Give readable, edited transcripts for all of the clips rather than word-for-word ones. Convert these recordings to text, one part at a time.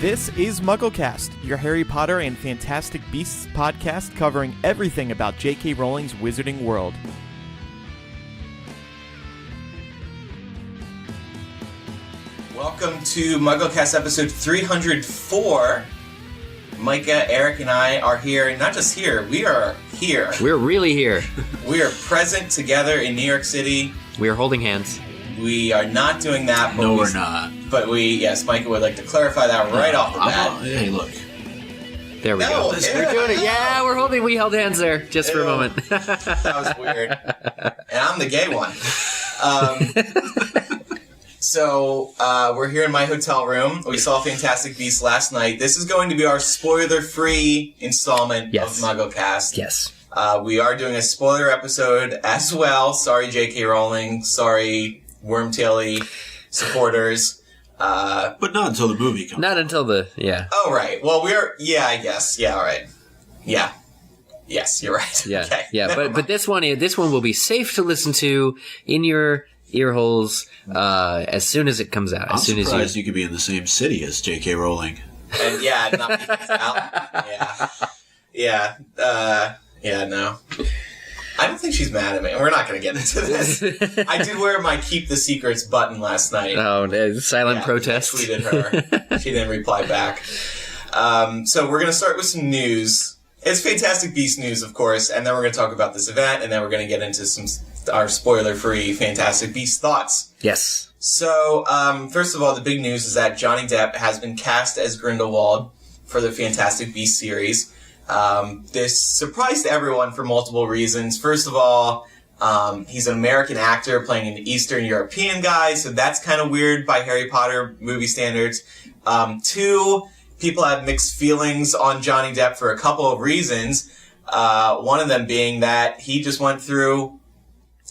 This is MuggleCast, your Harry Potter and Fantastic Beasts podcast covering everything about J.K. Rowling's Wizarding World. Welcome to MuggleCast episode 304. Micah, Eric, and I are here, and not just here, we are here. We're really here. We are present together in New York City. We are holding hands. We are not doing that. But no, we're not. But yes, Micah would like to clarify that right off the bat. Hey, look. There we go. We're doing it. Yeah, we held hands there just for a moment. That was weird. And I'm the gay one. So, we're here in my hotel room. We saw Fantastic Beasts last night. This is going to be our spoiler-free installment of MuggleCast. Yes. We are doing a spoiler episode as well. Sorry, J.K. Rowling. Sorry, Wormtaily supporters. But not until the movie comes. Not until Oh, right. Well, I guess. Yeah, all right. Yeah. Yes, you're right. Yeah. Okay. Yeah, but this one will be safe to listen to in your ear holes as soon as it comes out. I'm surprised you could be in the same city as J.K. Rowling. And not be out. Yeah, no. I don't think she's mad at me. We're not going to get into this. I did wear my Keep the Secrets button last night. Oh, silent protest. I tweeted her. She didn't reply back. So we're going to start with some news. It's Fantastic Beasts news, of course, and then we're going to talk about this event, and then we're going to get into our spoiler-free Fantastic Beasts thoughts. Yes. So, first of all, the big news is that Johnny Depp has been cast as Grindelwald for the Fantastic Beasts series. This surprised everyone for multiple reasons. First of all, he's an American actor playing an Eastern European guy, so that's kind of weird by Harry Potter movie standards. Two, people have mixed feelings on Johnny Depp for a couple of reasons. One of them being that he just went through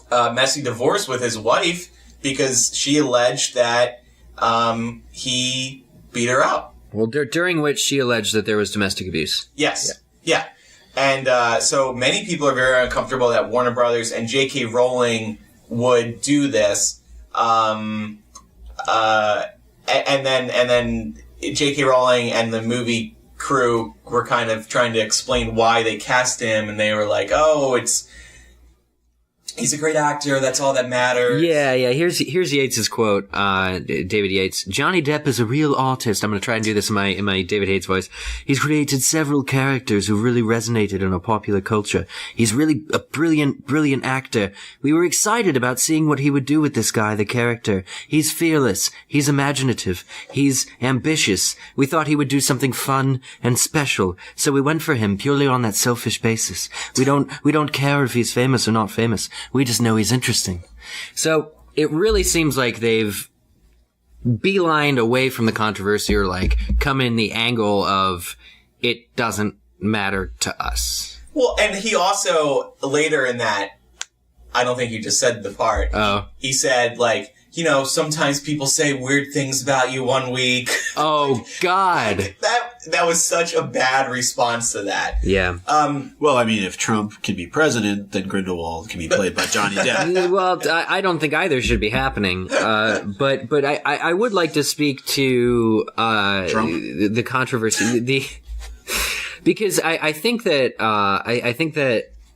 a messy divorce with his wife because she alleged that he beat her up. Well, during which she alleged that there was domestic abuse. Yes. Yeah. And so many people are very uncomfortable that Warner Brothers and J.K. Rowling would do this. And then J.K. Rowling and the movie crew were kind of trying to explain why they cast him, and they were like, he's a great actor. That's all that matters. Yeah. Here's Yates's quote. David Yates. Johnny Depp is a real artist. I'm going to try and do this in my David Yates voice. He's created several characters who really resonated in our popular culture. He's really a brilliant actor. We were excited about seeing what he would do with this guy, the character. He's fearless. He's imaginative. He's ambitious. We thought he would do something fun and special. So we went for him purely on that selfish basis. We don't care if he's famous or not famous. We just know he's interesting. So it really seems like they've beelined away from the controversy, or come in the angle of it doesn't matter to us. Well, and he also, later in that, I don't think you just said the part. Oh. He said, sometimes people say weird things about you one week. Oh, God. That was such a bad response to that. Yeah. Well, I mean, if Trump can be president, then Grindelwald can be played by Johnny Depp. Well, I don't think either should be happening. But I would like to speak to Trump? The controversy. Because I think that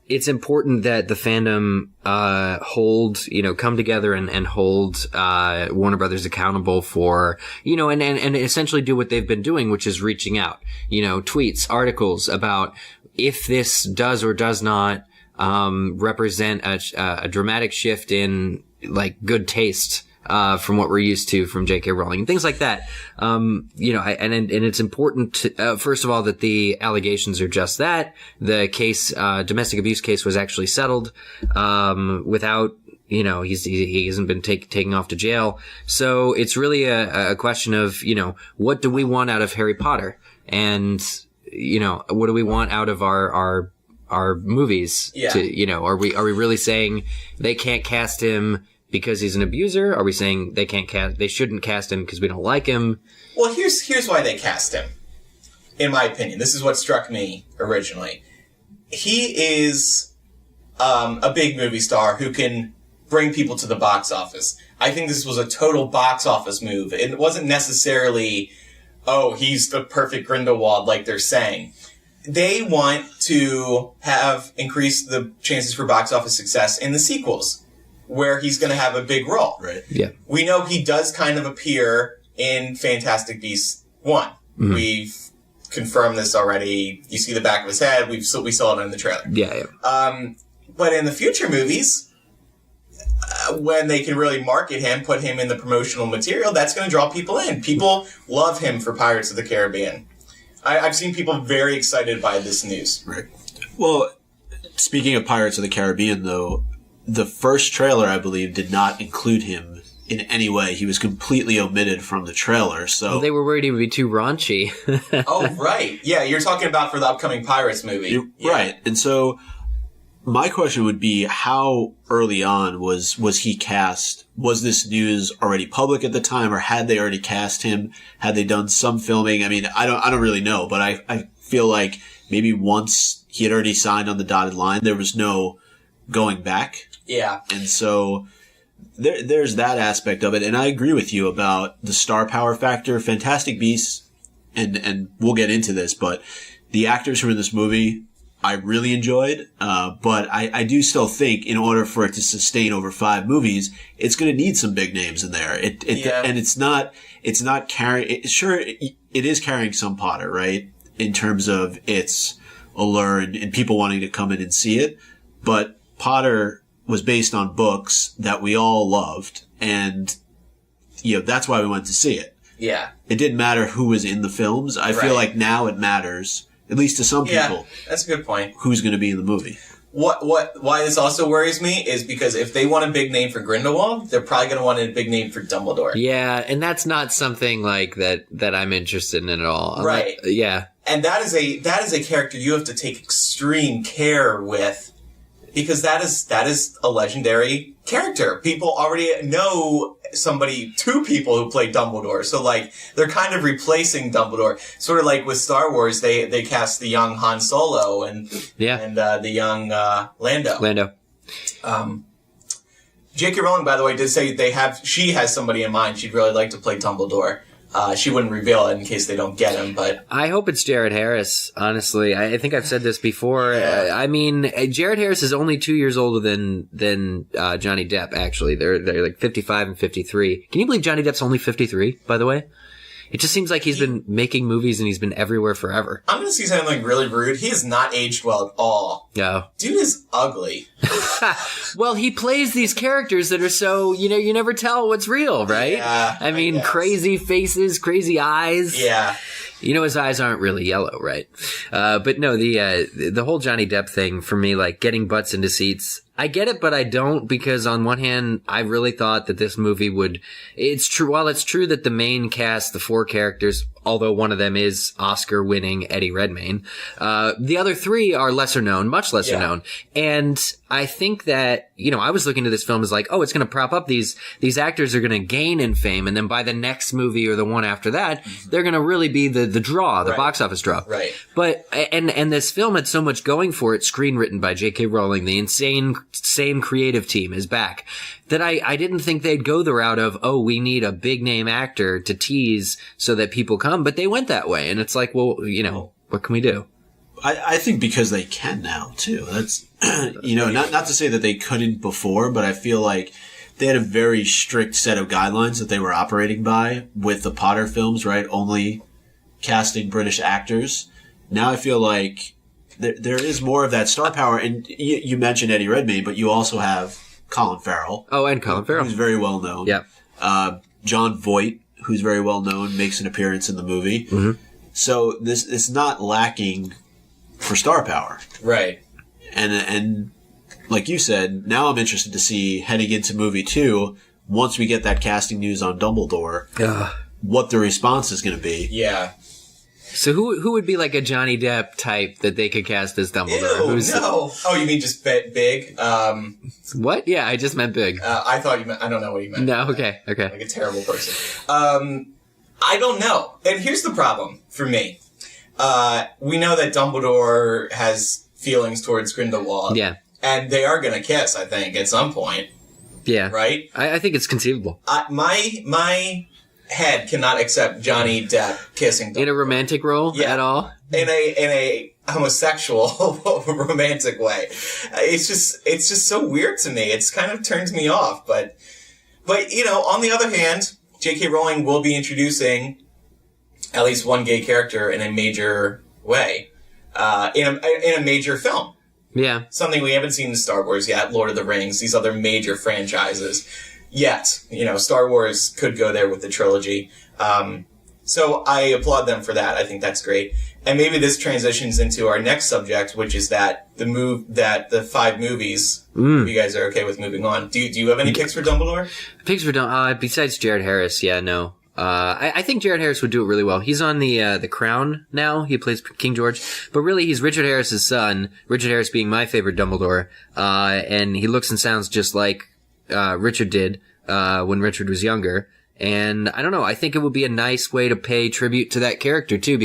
it's important that the fandom come together and hold Warner Brothers accountable for, and essentially do what they've been doing, which is reaching out, tweets, articles about if this does or does not represent a dramatic shift in good taste from what we're used to from J.K. Rowling and things like that. And it's important to, first of all, that the allegations are just that. The case, domestic abuse case, was actually settled, without, he hasn't been taken off to jail. So it's really a question of, what do we want out of Harry Potter? And, what do we want out of our movies? Yeah. Are we really saying they can't cast him because he's an abuser? Are we saying they shouldn't cast him because we don't like him? Well, here's why they cast him. In my opinion, this is what struck me originally. He is a big movie star who can bring people to the box office. I think this was a total box office move. It wasn't necessarily oh, he's the perfect Grindelwald, like they're saying. They want to have increased the chances for box office success in the sequels, where he's going to have a big role. Right. Yeah. We know he does kind of appear in Fantastic Beasts 1. Mm-hmm. We've confirmed this already. You see the back of his head. We saw it in the trailer. Yeah. But in the future movies, when they can really market him, put him in the promotional material, that's going to draw people in. People love him for Pirates of the Caribbean. I've seen people very excited by this news. Right. Well, speaking of Pirates of the Caribbean, though, the first trailer, I believe, did not include him in any way. He was completely omitted from the trailer. So they were worried he would be too raunchy. Oh, right. Yeah, you're talking about for the upcoming Pirates movie. Right. And so my question would be, how early on was he cast? Was this news already public at the time, or had they already cast him? Had they done some filming? I mean, I don't really know, but I feel like maybe once he had already signed on the dotted line, there was no going back. Yeah. And so there's that aspect of it. And I agree with you about the star power factor. Fantastic Beasts, and we'll get into this, but the actors who are in this movie, I really enjoyed. But I do still think in order for it to sustain over 5 movies, it's going to need some big names in there. And it's not carrying, sure, it is carrying some Potter, right? In terms of its allure and people wanting to come in and see it. But Potter was based on books that we all loved, and that's why we went to see it. Yeah. It didn't matter who was in the films. I feel like now it matters, at least to some people. That's a good point. Who's going to be in the movie? Why this also worries me is because if they want a big name for Grindelwald, they're probably going to want a big name for Dumbledore. Yeah, and that's not something like that I'm interested in at all. Right. Yeah. And that is a character you have to take extreme care with, because that is a legendary character. People already know 2 people who played Dumbledore. So, they're kind of replacing Dumbledore. Sort of like with Star Wars, they cast the young Han Solo and the young Lando. J.K. Rowling, by the way, did say she has somebody in mind she'd really like to play Dumbledore. She wouldn't reveal it in case they don't get him, but I hope it's Jared Harris, honestly. I think I've said this before. Yeah. I mean, Jared Harris is only 2 years older than Johnny Depp, actually. They're like 55 and 53. Can you believe Johnny Depp's only 53, by the way? It just seems like he's been making movies and he's been everywhere forever. I'm going to say something really rude. He has not aged well at all. No. Dude is ugly. Well, he plays these characters that are so, you never tell what's real, right? Yeah, I mean, crazy faces, crazy eyes. Yeah. His eyes aren't really yellow, right? But no, the whole Johnny Depp thing for me, getting butts into seats, I get it, but I don't, because on one hand, I really thought that this movie it's true, while it's true that the main cast, the 4 characters, although one of them is Oscar-winning Eddie Redmayne, the other 3 are lesser known, much lesser known. And I think that, I was looking at this film as it's going to prop up these actors are going to gain in fame, and then by the next movie or the one after that, they're going to really be the draw, the box office draw. Right. But, and this film had so much going for it, screenwritten by J.K. Rowling, the insane creative team is back, that I didn't think they'd go the route of, we need a big name actor to tease so that people come, but they went that way. And it's like, well, what can we do? I think because they can now too. That's, not to say that they couldn't before, but I feel like they had a very strict set of guidelines that they were operating by with the Potter films, right? Only casting British actors. Now I feel like there is more of that star power. And you mentioned Eddie Redmayne, but you also have Colin Farrell. Oh, and Colin Farrell. Who's very well known. Yeah. John Voight, who's very well known, makes an appearance in the movie. Mm-hmm. So it's not lacking for star power. Right. And like you said, now I'm interested to see, heading into movie 2, once we get that casting news on Dumbledore, what the response is going to be. Yeah. So who would be like a Johnny Depp type that they could cast as Dumbledore? Ew, no. Oh, you mean just big? What? Yeah, I just meant big. I thought you meant, I don't know what you meant. No, okay. Like a terrible person. I don't know. And here's the problem for me. We know that Dumbledore has feelings towards Grindelwald. Yeah. And they are going to kiss, I think, at some point. Yeah. Right? I think it's conceivable. My head cannot accept Johnny Depp kissing Dumbledore. In a romantic role at all? In a homosexual romantic way. It's just so weird to me. It's kind of turns me off. But on the other hand, J.K. Rowling will be introducing at least one gay character in a major way, in a major film. Yeah. Something we haven't seen in Star Wars yet, Lord of the Rings, these other major franchises yet. Star Wars could go there with the trilogy. So I applaud them for that. I think that's great. And maybe this transitions into our next subject, which is that the 5 movies, if you guys are okay with moving on. Do you have any picks for Dumbledore? Picks for Dumbledore? Besides Jared Harris, yeah, no. I think Jared Harris would do it really well. He's on the Crown now. He plays King George, but really he's Richard Harris's son. Richard Harris being my favorite Dumbledore, and he looks and sounds just like Richard did when Richard was younger. And I don't know. I think it would be a nice way to pay tribute to that character too,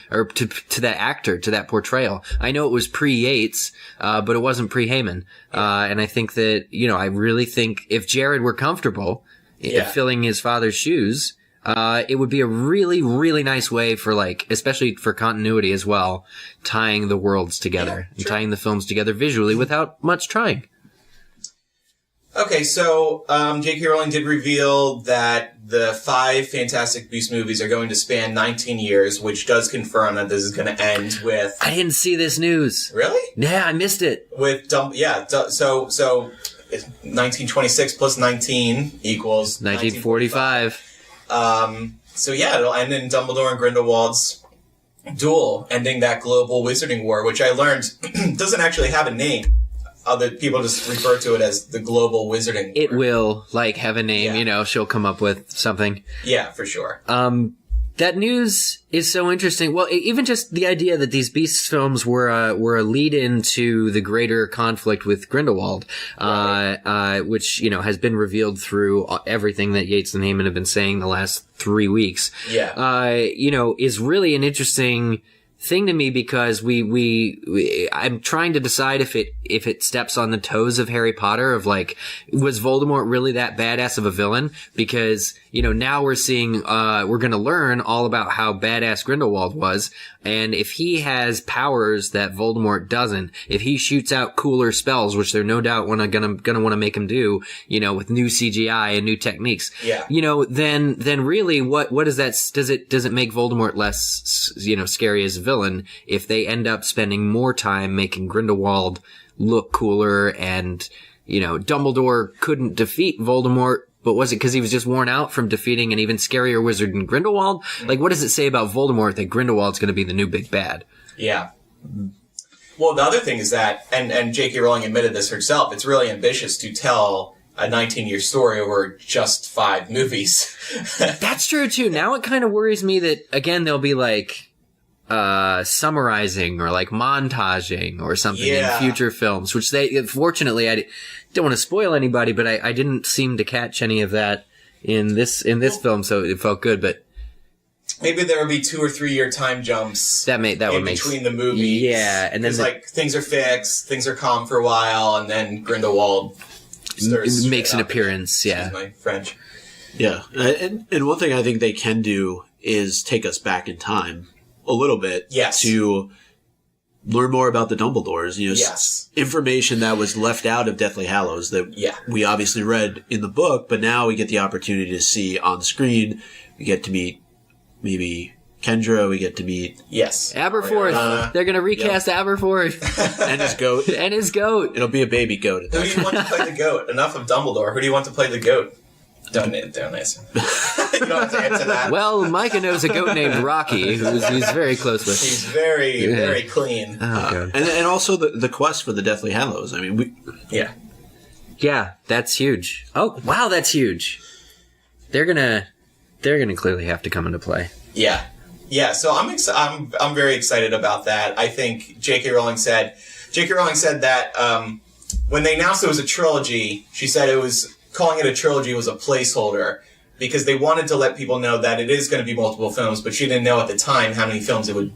or to that actor, to that portrayal. I know it was pre-Yates, but it wasn't pre-Heyman. And I think that I really think if Jared were comfortable filling his father's shoes. It would be a really, really nice way for especially for continuity as well, tying the worlds together and tying the films together visually without much trying. Okay, so J.K. Rowling did reveal that the 5 Fantastic Beasts movies are going to span 19 years, which does confirm that this is going to end with... I didn't see this news. Really? Yeah, I missed it. So 1926 plus 19 equals 1945. It'll end in Dumbledore and Grindelwald's duel, ending that global wizarding war, which I learned doesn't actually have a name. Other people just refer to it as the global wizarding war. It will, have a name, she'll come up with something. Yeah, for sure. That news is so interesting. Well, even just the idea that these Beasts films were a lead-in to the greater conflict with Grindelwald, which, has been revealed through everything that Yates and Heyman have been saying the last 3 weeks. Yeah. Is really an interesting thing to me because I'm trying to decide if it steps on the toes of Harry Potter of was Voldemort really that badass of a villain? Because, now we're seeing, we're gonna learn all about how badass Grindelwald was. And if he has powers that Voldemort doesn't, if he shoots out cooler spells, which they're no doubt gonna want to make him do, with new CGI and new techniques, then really what is that? Does it make Voldemort less, scary as a villain if they end up spending more time making Grindelwald look cooler and, Dumbledore couldn't defeat Voldemort, but was it because he was just worn out from defeating an even scarier wizard than Grindelwald? What does it say about Voldemort that Grindelwald's going to be the new big bad? Yeah. Well, the other thing is that, and J.K. Rowling admitted this herself, it's really ambitious to tell a 19-year story over just 5 movies. That's true, too. Now it kind of worries me that, again, they'll be summarizing or montaging or something in future films, which fortunately, I don't want to spoil anybody, but I didn't seem to catch any of that in this film, so it felt good, but maybe there will be 2 or 3 year time jumps that would make between the movies. Yeah, and then things are fixed, things are calm for a while, and then Grindelwald makes an appearance. Excuse my French. Yeah, and one thing I think they can do is take us back in time a little bit to learn more about the Dumbledores. Information that was left out of Deathly Hallows that we obviously read in the book, but now we get the opportunity to see on screen. We get to meet maybe Kendra. We get to meet Aberforth. They're going to recast Aberforth and his goat. It'll be a baby goat. Who do you want to play the goat? Enough of Dumbledore. Who do you want to play the goat? Don't answer. You don't have to answer that. Well, Micah knows a goat named Rocky, who's he's very close with. He's very, very clean. Oh, God. And also the quest for the Deathly Hallows. I mean, yeah, that's huge. Oh, wow, that's huge. They're gonna clearly have to come into play. Yeah. So I'm very excited about that. I think J.K. Rowling said that when they announced it was a trilogy, she said calling it a trilogy was a placeholder because they wanted to let people know that it is going to be multiple films, but she didn't know at the time how many films it would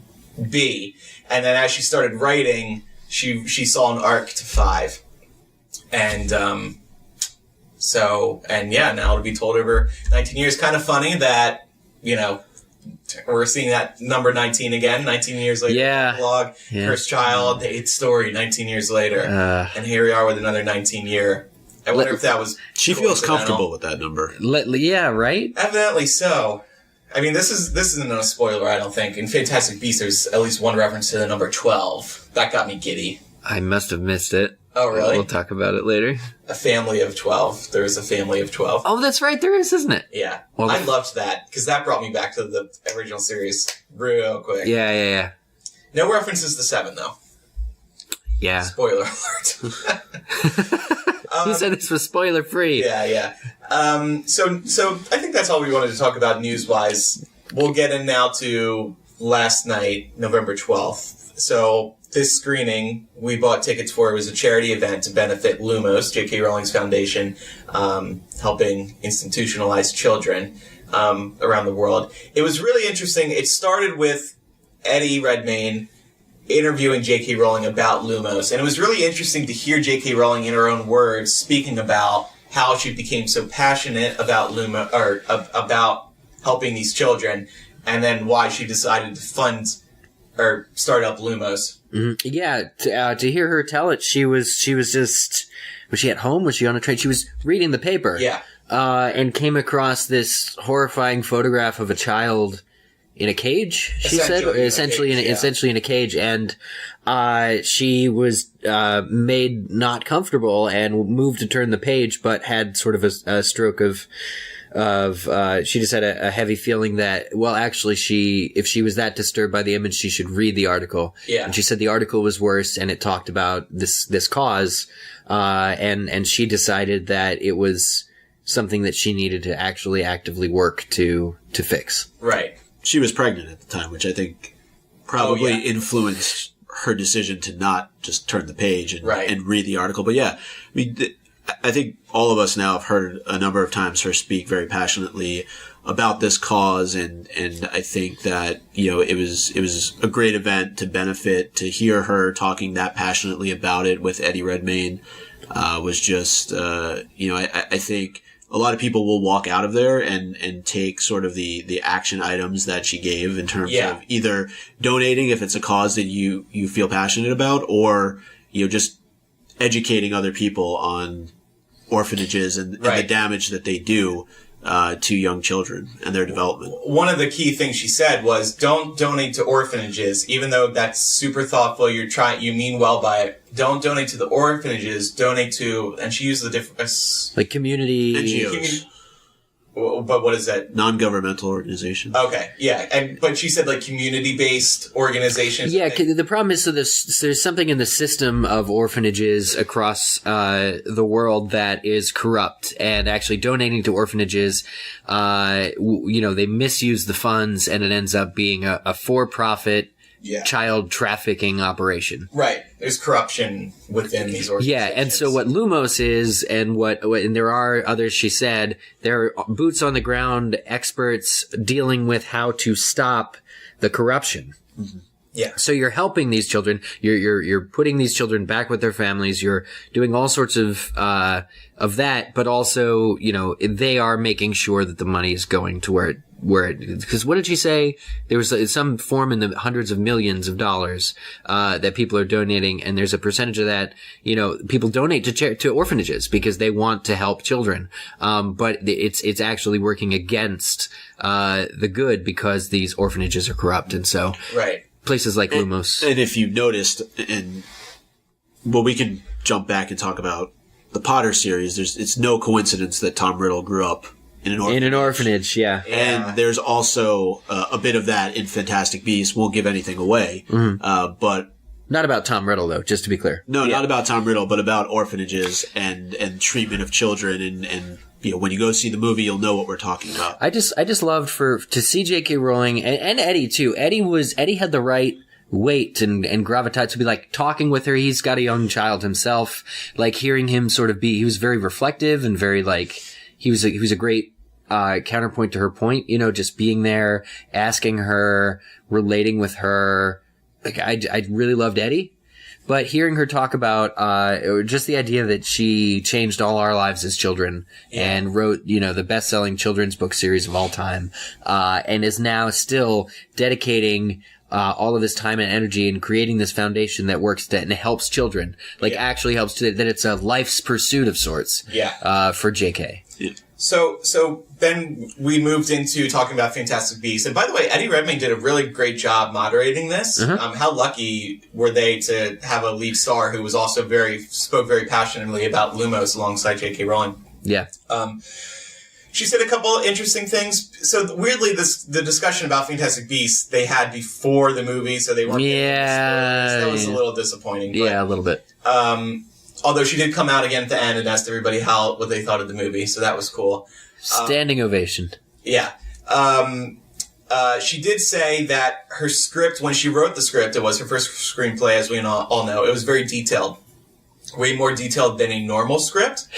be. And then as she started writing, she saw an arc to 5. And So, and yeah, now it'll be told over 19 years. Kind of funny that, you know, we're seeing that number 19 again, 19 years later. Yeah. Vlog, first child, the 8th story, 19 years later. And here we are with another 19 year. I wonder if that was She feels comfortable with that number. Yeah, right? Evidently so. I mean, this isn't a spoiler, I don't think. In Fantastic Beasts, there's at least one reference to the number 12. That got me giddy. I must have missed it. Oh, really? We'll talk about it later. A family of 12. There is a family of 12. Oh, that's right. There is, isn't it? Yeah. Well, I loved that, because that brought me back to the original series real quick. Yeah. No references to 7, though. Yeah. Spoiler alert. Who said this was spoiler free? Yeah. So I think that's all we wanted to talk about news-wise. We'll get in now to last night, November 12th. So this screening we bought tickets for. It was a charity event to benefit Lumos, J.K. Rowling's foundation, helping institutionalized children around the world. It was really interesting. It started with Eddie Redmayne interviewing J.K. Rowling about Lumos, and it was really interesting to hear J.K. Rowling in her own words speaking about how she became so passionate about Lumos, or about helping these children, and then why she decided to fund or start up Lumos. Mm-hmm. Yeah, to hear her tell it, she was just, was she at home? Was she on a train? She was reading the paper. Yeah. And came across this horrifying photograph of a child in a cage, she said, essentially in a cage, and she was made not comfortable and moved to turn the page, but had sort of a stroke of she just had a heavy feeling that, well, actually if she was that disturbed by the image, she should read the article. Yeah. And she said the article was worse and it talked about this cause, and she decided that it was something that she needed to actually actively work to fix. Right. She was pregnant at the time, which I think probably influenced her decision to not just turn the page and read the article. But yeah, I mean, I think all of us now have heard a number of times her speak very passionately about this cause, and I think that, you know, it was a great event to benefit, to hear her talking that passionately about it with Eddie Redmayne, was just, you know, I think a lot of people will walk out of there and take sort of the action items that she gave in terms of either donating if it's a cause that you feel passionate about, or, you know, just educating other people on orphanages and the damage that they do to young children and their development. One of the key things she said was, don't donate to orphanages, even though that's super thoughtful. You mean well by it. Don't donate to the orphanages. Donate to, and she used the different like community NGOs. But what is that? Non-governmental organizations. Okay, yeah, but she said like community-based organizations. Yeah, the problem is, so there's something in the system of orphanages across the world that is corrupt, and actually donating to orphanages, you know, they misuse the funds, and it ends up being a for-profit child trafficking operation. Right. There's corruption within these organizations. Yeah, and so what Lumos is, and and there are others, she said, they're boots on the ground experts dealing with how to stop the corruption. Mm-hmm. Yeah. So you're helping these children. You're putting these children back with their families. You're doing all sorts of that, but also, you know, they are making sure that the money is going to where it, because what did she say? There was some form in the hundreds of millions of dollars, that people are donating, and there's a percentage of that, you know, people donate to orphanages because they want to help children. But it's actually working against, the good, because these orphanages are corrupt. And so. Right. Places like Lumos. And if you've noticed, we can jump back and talk about the Potter series. It's no coincidence that Tom Riddle grew up in an orphanage. In an orphanage, yeah. And there's also a bit of that in Fantastic Beasts. Won't give anything away, but not about Tom Riddle, though. Just to be clear. No, not about Tom Riddle, but about orphanages and treatment of children and. You know, when you go see the movie, you'll know what we're talking about. I just loved to see J.K. Rowling and Eddie too. Eddie had the right weight and gravitas to be like talking with her. He's got a young child himself. Like hearing him sort of he was very reflective and very like, he was a great, counterpoint to her point, you know, just being there, asking her, relating with her. Like I really loved Eddie. But hearing her talk about just the idea that she changed all our lives as children and wrote, the best-selling children's book series of all time, and is now still dedicating all of this time and energy in creating this foundation that works and helps children, actually helps that it's a life's pursuit of sorts. For JK. Yeah. So then we moved into talking about Fantastic Beasts. And by the way, Eddie Redmayne did a really great job moderating this. How lucky were they to have a lead star who was also spoke very passionately about Lumos alongside J.K. Rowling. Yeah. She said a couple of interesting things. So weirdly, the discussion about Fantastic Beasts they had before the movie, so they weren't getting into spoilers. That was a little disappointing. But, a little bit. Although she did come out again at the end and asked everybody what they thought of the movie, so that was cool. Standing ovation. Yeah. She did say that her script, when she wrote the script, it was her first screenplay, as we all know. It was very detailed. Way more detailed than a normal script.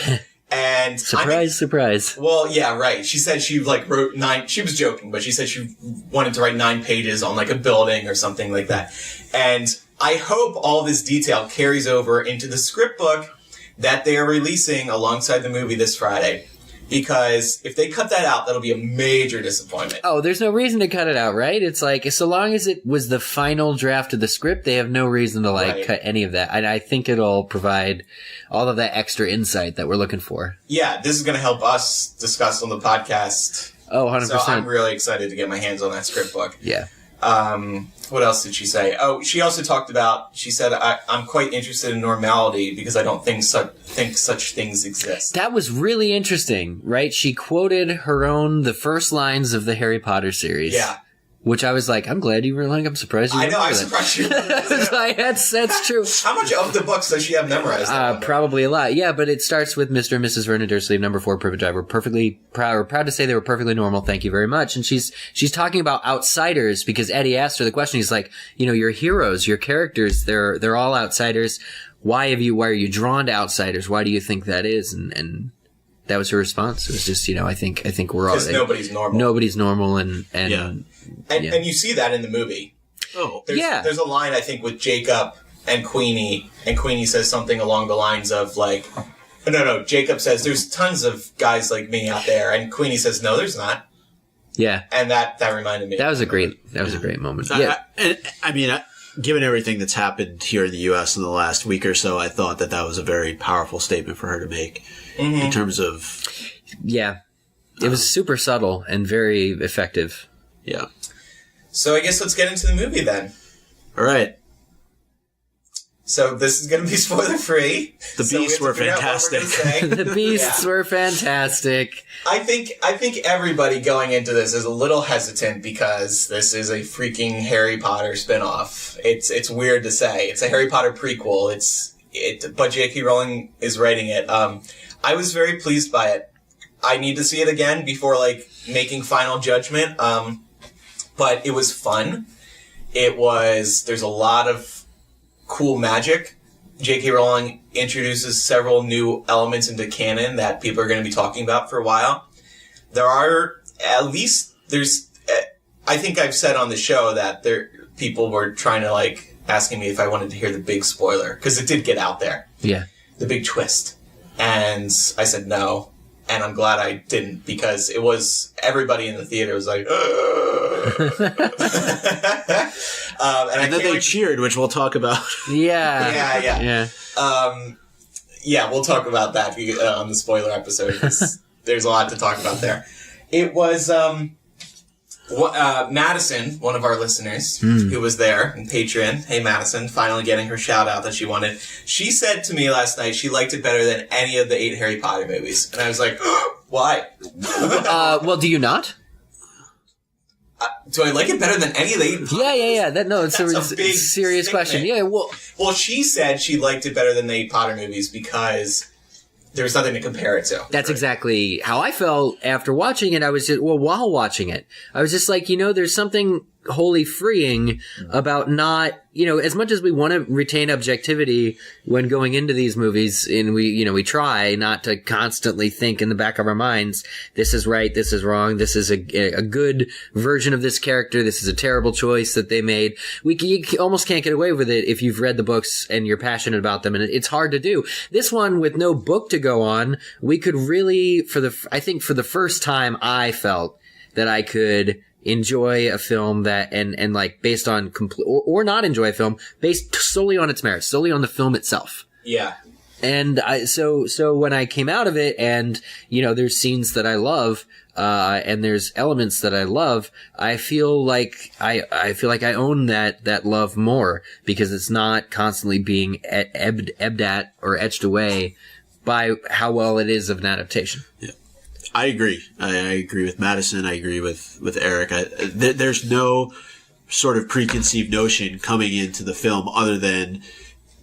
And surprise. Well, yeah, right. She said she wrote 9, she was joking, but she said she wanted to write 9 pages on a building or something like that. And I hope all this detail carries over into the script book that they are releasing alongside the movie this Friday. Because if they cut that out, that'll be a major disappointment. Oh, there's no reason to cut it out, right? It's so long as it was the final draft of the script, they have no reason to cut any of that. And I think it'll provide all of that extra insight that we're looking for. Yeah, this is going to help us discuss on the podcast. Oh, 100%. So I'm really excited to get my hands on that script book. Yeah. What else did she say? Oh, she also talked about, she said, I'm quite interested in normality because I don't think such things exist. That was really interesting, right? She quoted the first lines of the Harry Potter series. Yeah. Which I was like, I'm glad you were I'm surprised you I know, I'm that. surprised you That's true. How much of the books does she have memorized? Probably a lot. Yeah, but it starts with Mr. and Mrs. Vernon Dursley, number 4, Privet Drive. We're perfectly proud to say they were perfectly normal. Thank you very much. And she's talking about outsiders because Eddie asked her the question. He's like, your heroes, your characters, they're all outsiders. Why are you drawn to outsiders? Why do you think that is? And that was her response. It was just, I think we're all... Because nobody's normal. Nobody's normal and And you see that in the movie. Oh. There's a line, I think, with Jacob and Queenie, and Queenie says something along the lines of, no, Jacob says, there's tons of guys like me out there, and Queenie says, no, there's not. Yeah. And that reminded me. That was a great moment. Given everything that's happened here in the U.S. in the last week or so, I thought that was a very powerful statement for her to make in terms of... Yeah. It was super subtle and very effective. Yeah. So I guess let's get into the movie then. All right. So this is going to be spoiler-free. The beasts were fantastic. The beasts were fantastic. I think everybody going into this is a little hesitant because this is a freaking Harry Potter spinoff. It's weird to say. It's a Harry Potter prequel. But J.K. Rowling is writing it. I was very pleased by it. I need to see it again before making final judgment. But it was fun. There's a lot of cool magic. J.K. Rowling introduces several new elements into canon that people are going to be talking about for a while. I think I've said on the show that people were trying to asking me if I wanted to hear the big spoiler, because it did get out there. Yeah. The big twist. And I said no. And I'm glad I didn't, because it was, everybody in the theater was like, and then they cheered, which we'll talk about. Yeah. We'll talk about that on the spoiler episode. There's a lot to talk about there. It was Madison, one of our listeners, who was there in Patreon. Hey, Madison, finally getting her shout out that she wanted. She said to me last night she liked it better than any of the 8 Harry Potter movies. And I was like, why? Well, do you not? Do I like it better than any of the 8? Yeah. It's a big serious question. Yeah, well, she said she liked it better than the 8 Potter movies because there was nothing to compare it to. That's exactly how I felt after watching it. I was just, while watching it, I was just like, there's something wholly freeing about not, as much as we want to retain objectivity when going into these movies, and we try not to constantly think in the back of our minds, this is right, this is wrong, this is a good version of this character, this is a terrible choice that they made. You almost can't get away with it if you've read the books and you're passionate about them, and it's hard to do. This one, with no book to go on, we could really, I think for the first time, I felt that I could enjoy a film that, and like based on or not enjoy a film based solely on its merits, solely on the film itself. Yeah. And so when I came out of it, and there's scenes that I love, and there's elements that I love, I feel like I own that love more, because it's not constantly being ebbed at or etched away by how well it is of an adaptation. Yeah. I agree. I agree with Madison. I agree with Eric. There's no sort of preconceived notion coming into the film other than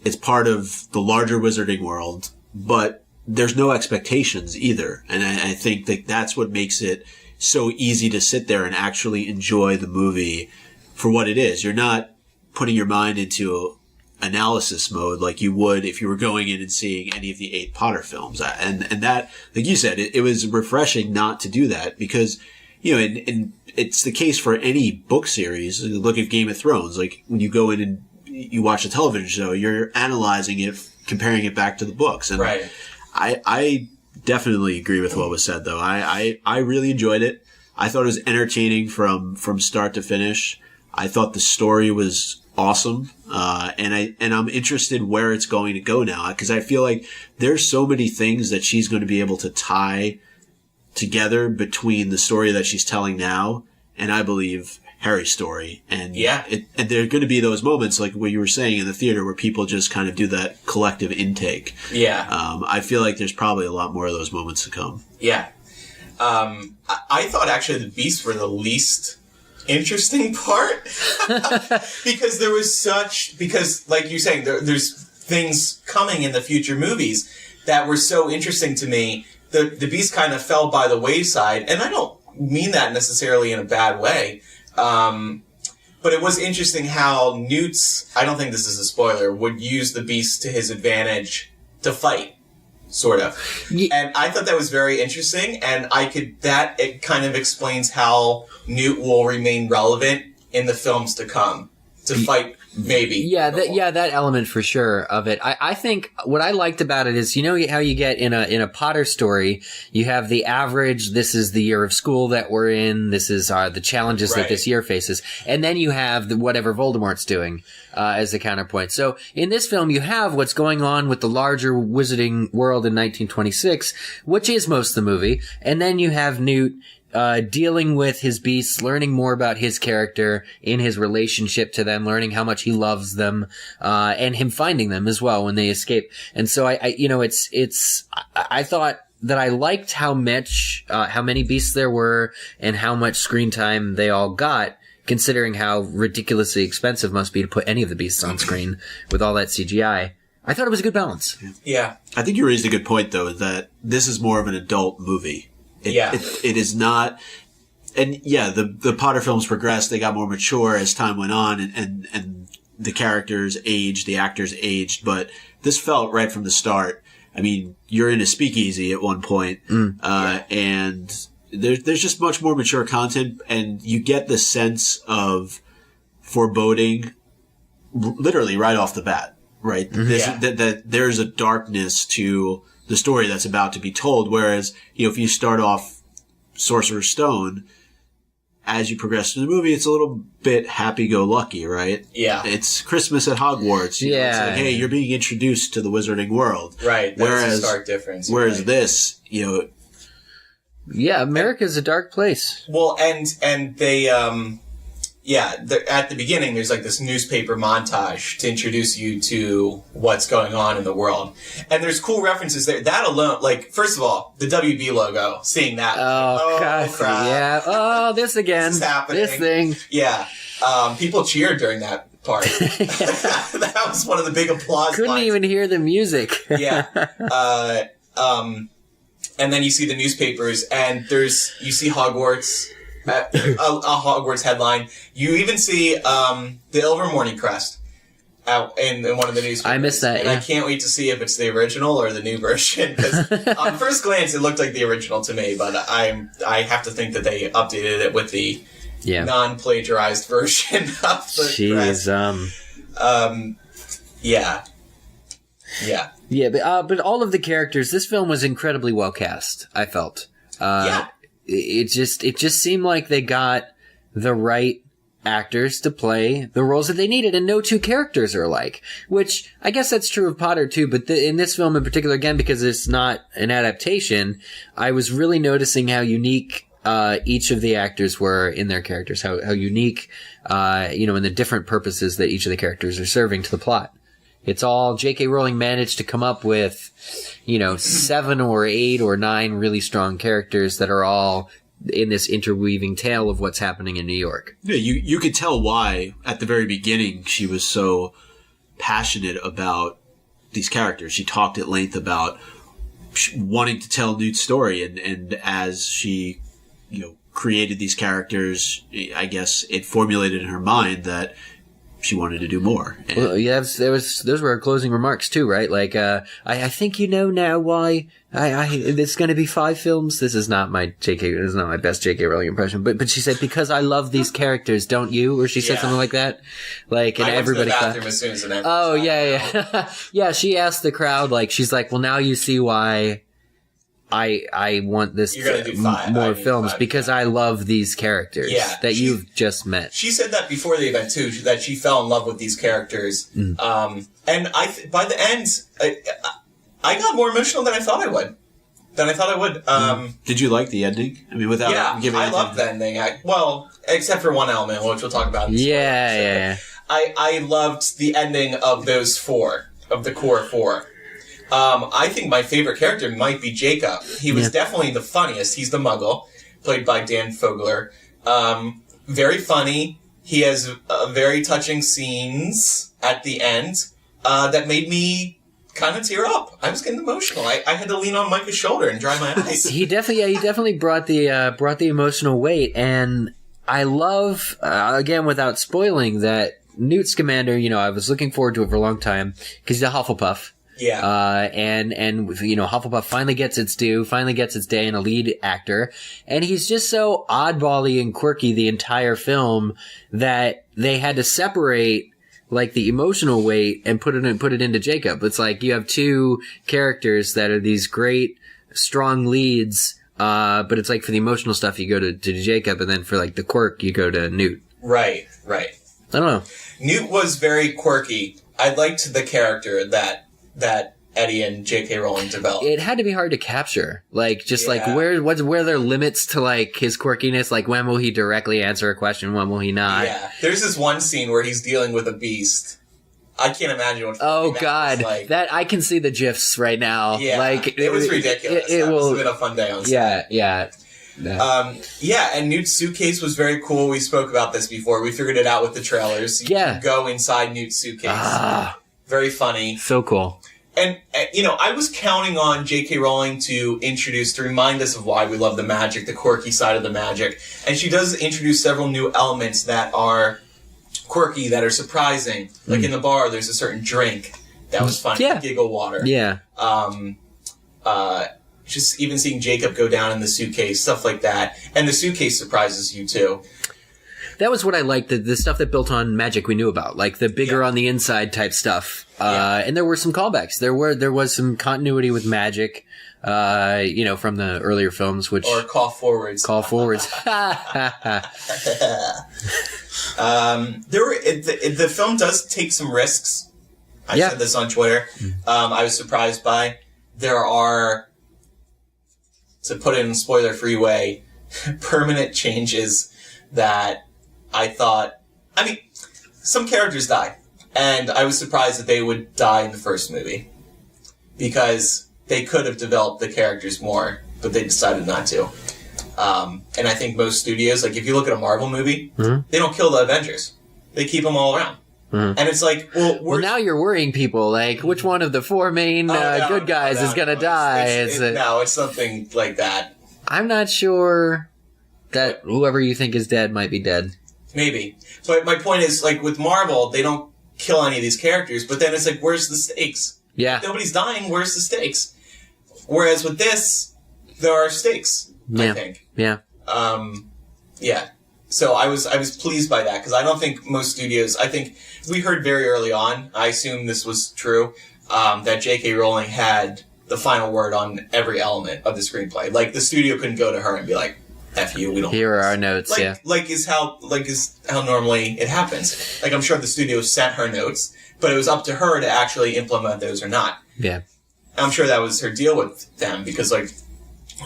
it's part of the larger wizarding world, but there's no expectations either. And I think that that's what makes it so easy to sit there and actually enjoy the movie for what it is. You're not putting your mind into analysis mode like you would if you were going in and seeing any of the 8 Potter films. And that, like you said, it was refreshing not to do that, because, and it's the case for any book series. Look at Game of Thrones. Like, when you go in and you watch a television show, you're analyzing it, comparing it back to the books. And right. I definitely agree with what was said, though. I really enjoyed it. I thought it was entertaining from start to finish. I thought the story was awesome. And I'm interested where it's going to go now, because I feel like there's so many things that she's going to be able to tie together between the story that she's telling now and, I believe, Harry's story. And and there are going to be those moments, like what you were saying, in the theater where people just kind of do that collective intake. Yeah. I feel like there's probably a lot more of those moments to come. Yeah. I thought actually the beasts were the least interesting part because there was because like you're saying, there's things coming in the future movies that were so interesting to me. The beast kind of fell by the wayside, and I don't mean that necessarily in a bad way. But it was interesting how Newt's, I don't think this is a spoiler, would use the beast to his advantage to fight, sort of. Yeah. And I thought that was very interesting, and it kind of explains how Newt will remain relevant in the films to come, to fight, maybe. Yeah, that element for sure of it. I think what I liked about it is, how you get in a Potter story, you have the average, this is the year of school that we're in, this is the challenges that this year faces, and then you have whatever Voldemort's doing as the counterpoint. So in this film, you have what's going on with the larger wizarding world in 1926, which is most of the movie, and then you have Newt dealing with his beasts, learning more about his character in his relationship to them, learning how much he loves them, and him finding them as well when they escape. And so I thought that I liked how many beasts there were and how much screen time they all got, considering how ridiculously expensive it must be to put any of the beasts on screen with all that CGI. I thought it was a good balance. Yeah. I think you raised a good point, though, that this is more of an adult movie. It is not, and the Potter films progressed. They got more mature as time went on, and the characters aged, the actors aged, but this felt right from the start. I mean, you're in a speakeasy at one point, and there's just much more mature content, and you get the sense of foreboding literally right off the bat, right? That there's a darkness to the story that's about to be told. Whereas, if you start off Sorcerer's Stone, as you progress through the movie, it's a little bit happy-go-lucky, right? Yeah. It's Christmas at Hogwarts. It's like, hey, you're being introduced to the wizarding world. Right. That's a stark difference. Whereas this, Yeah, America's a dark place. Well, and they, at the beginning, there's like this newspaper montage to introduce you to what's going on in the world. And there's cool references there. That alone, like, first of all, the WB logo, seeing that. Oh God. Crap. Yeah. Oh, this again. This is happening. This thing. Yeah. People cheered during that part. That was one of the big applause Couldn't lines. even hear the music. Yeah. And then you see the newspapers, and you see Hogwarts, Hogwarts headline. You even see the Ilvermorny crest out in one of the newspapers. I missed that, and I can't wait to see if it's the original or the new version. Because on first glance, it looked like the original to me, but I have to think that they updated it with the non-plagiarized version of the crest. Yeah. Yeah, but all of the characters, this film was incredibly well cast, I felt. It just seemed like they got the right actors to play the roles that they needed, and no two characters are alike, which I guess that's true of Potter too, but in this film in particular, again, because it's not an adaptation, I was really noticing how unique each of the actors were in their characters, how unique, in the different purposes that each of the characters are serving to the plot. It's all J.K. Rowling managed to come up with, 7 or 8 or 9 really strong characters that are all in this interweaving tale of what's happening in New York. Yeah, you could tell why at the very beginning she was so passionate about these characters. She talked at length about wanting to tell Newt's story, and as she, created these characters, I guess it formulated in her mind that she wanted to do more. And well, yeah, those were her closing remarks too, right? Like, I think you know now why it's going to be 5 films. This is not my best J.K. Rowling impression, but she said, because I love these characters, don't you? Or she said something like that. Like, and everybody went to the bathroom as soon as it oh, yeah. Yeah, she asked the crowd, like, she's like, well, now you see why I want this more films, because I love these characters you've just met. She said that before the event too, that she fell in love with these characters. And by the end, I got more emotional than I thought I would. Did you like the ending? I mean, without giving I loved the ending. Except for one element, which we'll talk about. I loved the ending of those 4, of the core 4. I think my favorite character might be Jacob. He was definitely the funniest. He's the Muggle, played by Dan Fogler. Very funny. He has very touching scenes at the end that made me kind of tear up. I was getting emotional. I had to lean on Micah's shoulder and dry my eyes. He definitely brought the emotional weight, and I love, again, without spoiling, that Newt Scamander, I was looking forward to it for a long time, because he's a Hufflepuff. Yeah. And Hufflepuff finally gets its due, finally gets its day in a lead actor. And he's just so oddbally and quirky the entire film that they had to separate, like, the emotional weight and put it into Jacob. It's like you have 2 characters that are these great, strong leads, but it's like for the emotional stuff you go to Jacob, and then for, like, the quirk you go to Newt. Right. I don't know. Newt was very quirky. I liked the character that Eddie and J.K. Rowling developed. It had to be hard to capture. Like, just like, where are there limits to, like, his quirkiness? Like, when will he directly answer a question? When will he not? Yeah. There's this one scene where he's dealing with a beast. I can't imagine what. Oh God, like. That I can see the gifs right now. Yeah, like it was ridiculous. It was been a fun day on set. Yeah. And Newt's suitcase was very cool. We spoke about this before. We figured it out with the trailers. You can go inside Newt's suitcase. Very funny. So cool. And, I was counting on J.K. Rowling to remind us of why we love the magic, the quirky side of the magic. And she does introduce several new elements that are quirky, that are surprising. Like in the bar, there's a certain drink that was funny. Yeah. Giggle water. Yeah. Just even seeing Jacob go down in the suitcase, stuff like that. And the suitcase surprises you, too. That was what I liked, the stuff that built on magic we knew about, like the bigger on the inside type stuff. And there were some callbacks. There was some continuity with magic, from the earlier films, which... Or call forwards. Call forwards. The film does take some risks. I said this on Twitter. I was surprised by. There are, to put it in spoiler-free way, permanent changes that I thought... some characters die. And I was surprised that they would die in the first movie. Because they could have developed the characters more, but they decided not to. And I think most studios, like if you look at a Marvel movie, they don't kill the Avengers. They keep them all around. And it's like, well, now you're worrying people. Like, which one of the 4 main good guys is going to die? It's something like that. I'm not sure that whoever you think is dead might be dead. Maybe. But my point is, like, with Marvel, they don't kill any of these characters, but then it's like, where's the stakes? Yeah. If nobody's dying, where's the stakes? Whereas with this, there are stakes, I think. Yeah. Yeah. So I was pleased by that, because I don't think most studios, I think we heard very early on, I assume this was true, that J.K. Rowling had the final word on every element of the screenplay. Like, the studio couldn't go to her and be like, F you, we don't. Here are our notes, Like is how normally it happens. Like, I'm sure the studio sent her notes, but it was up to her to actually implement those or not. Yeah. I'm sure that was her deal with them, because, like,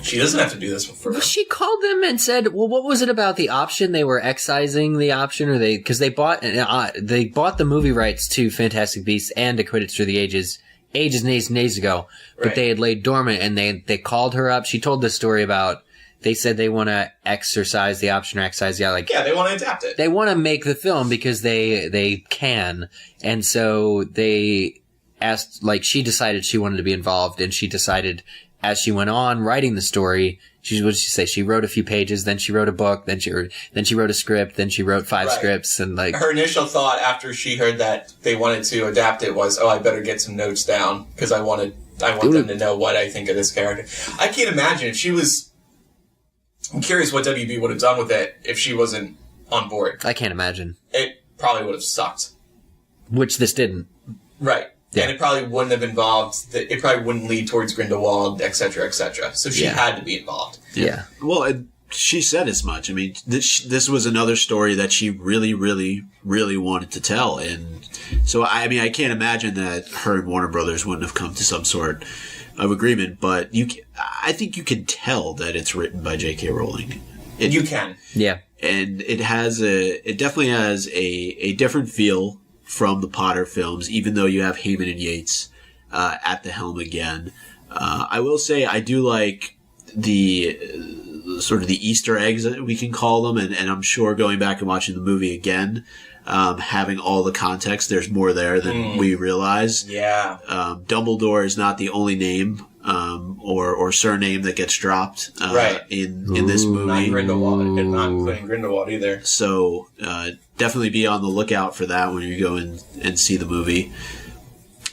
she doesn't have to do this for her. She called them and said, well, what was it about the option? They were excising the option, or because they bought the movie rights to Fantastic Beasts and to Quidditch Through the Ages and ages ago, but Right. they had laid dormant, and they called her up. She told this story about, they said they want to exercise the option or excise the, like, Yeah, they want to adapt it. they want to make the film because they can, and so they asked, like, she decided she wanted to be involved, and she decided as she went on writing the story, what did she say? She wrote a few pages, then she wrote a book, then she wrote a script, then she wrote 5 Right. scripts, and, like, Her initial thought after she heard that they wanted to adapt it was, oh, I better get some notes down, because I want them to know what I think of this character. I can't imagine if she was... I'm curious what WB would have done with it if she wasn't on board. I can't imagine. It probably would have sucked. Which this didn't. Right. Yeah. And it probably wouldn't have involved... It probably wouldn't lead towards Grindelwald, etc., etc. So she had to be involved. Yeah. Well, she said as much. I mean, this was another story that she really, really, really wanted to tell. And so, I mean, I can't imagine that her and Warner Brothers wouldn't have come to some sort of agreement. But I think you can tell that it's written by J.K. Rowling. You can. Yeah. And it definitely has a different feel from the Potter films, even though you have Heyman and Yates at the helm again. I will say I do like the sort of the Easter eggs, that we can call them, and I'm sure going back and watching the movie again, having all the context, there's more there than we realize. Yeah. Dumbledore is not the only name or surname that gets dropped in this movie. Not Grindelwald. Not including Grindelwald either. So definitely be on the lookout for that when you go and see the movie.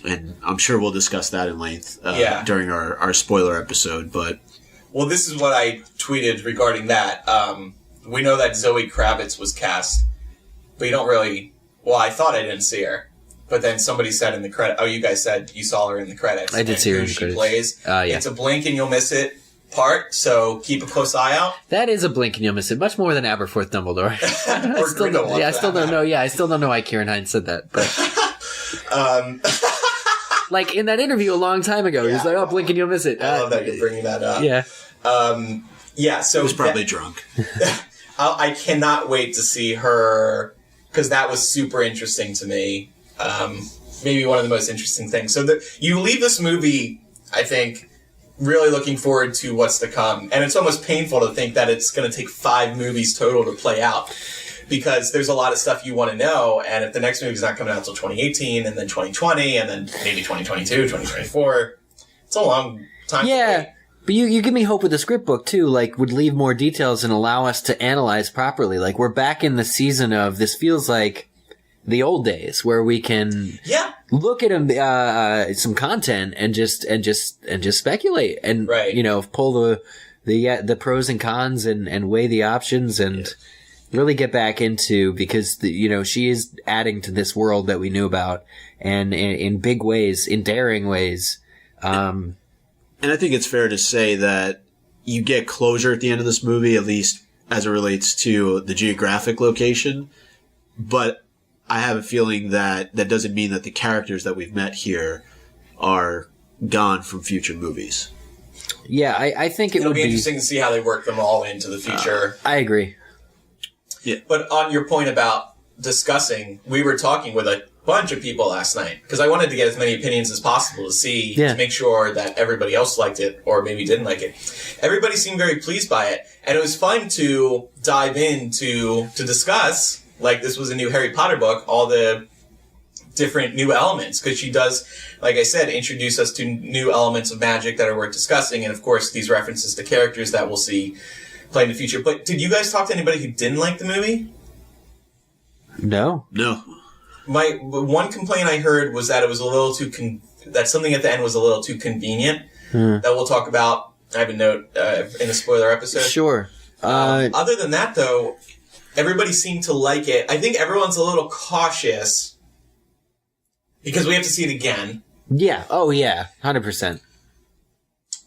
And I'm sure we'll discuss that in length during our spoiler episode. But well, this is what I tweeted regarding that. We know that Zoe Kravitz was cast, but you don't really... Well, I thought I didn't see her. But then somebody said in the credit... Oh, you guys said you saw her in the credits. I did see her in the she credits. Plays. Yeah. It's a blink and you'll miss it part, so keep a close eye out. That is a blink and you'll miss it. Much more than Aberforth Dumbledore. Or Grindelwald. I still don't know. Yeah, I still don't know why Kieran Hines said that. But like in that interview a long time ago, he was like, "Oh, blink and you'll miss it." I love that you're bringing that up. Yeah. Yeah, so... he was probably drunk. I cannot wait to see her, because that was super interesting to me. Maybe one of the most interesting things. So you leave this movie, I think, really looking forward to what's to come. And it's almost painful to think that it's going to take 5 movies total to play out, because there's a lot of stuff you want to know. And if the next movie's not coming out until 2018, and then 2020, and then maybe 2022, 2024, it's a long time to wait. But you give me hope with the script book, too, like, would leave more details and allow us to analyze properly. Like, we're back in the season of, this feels like the old days, where we can look at some content and just speculate and, pull the pros and cons and weigh the options and really get back into, because, she is adding to this world that we knew about, and in big ways, in daring ways. And I think it's fair to say that you get closure at the end of this movie, at least as it relates to the geographic location. But I have a feeling that doesn't mean that the characters that we've met here are gone from future movies. Yeah, I think it'll be interesting to see how they work them all into the future. I agree. Yeah. But on your point about discussing, we were talking with a bunch of people last night, because I wanted to get as many opinions as possible to see, to make sure that everybody else liked it or maybe didn't like it. Everybody seemed very pleased by it, and it was fun to dive into to discuss, like this was a new Harry Potter book, all the different new elements, because she does, like I said, introduce us to new elements of magic that are worth discussing, and of course these references to characters that we'll see play in the future. But did you guys talk to anybody who didn't like the movie? No. My one complaint I heard was that it was a little too that something at the end was a little too convenient. That we'll talk about. I have a note in the spoiler episode. Sure. Other than that, though, everybody seemed to like it. I think everyone's a little cautious because we have to see it again. Yeah. Oh, yeah. 100%.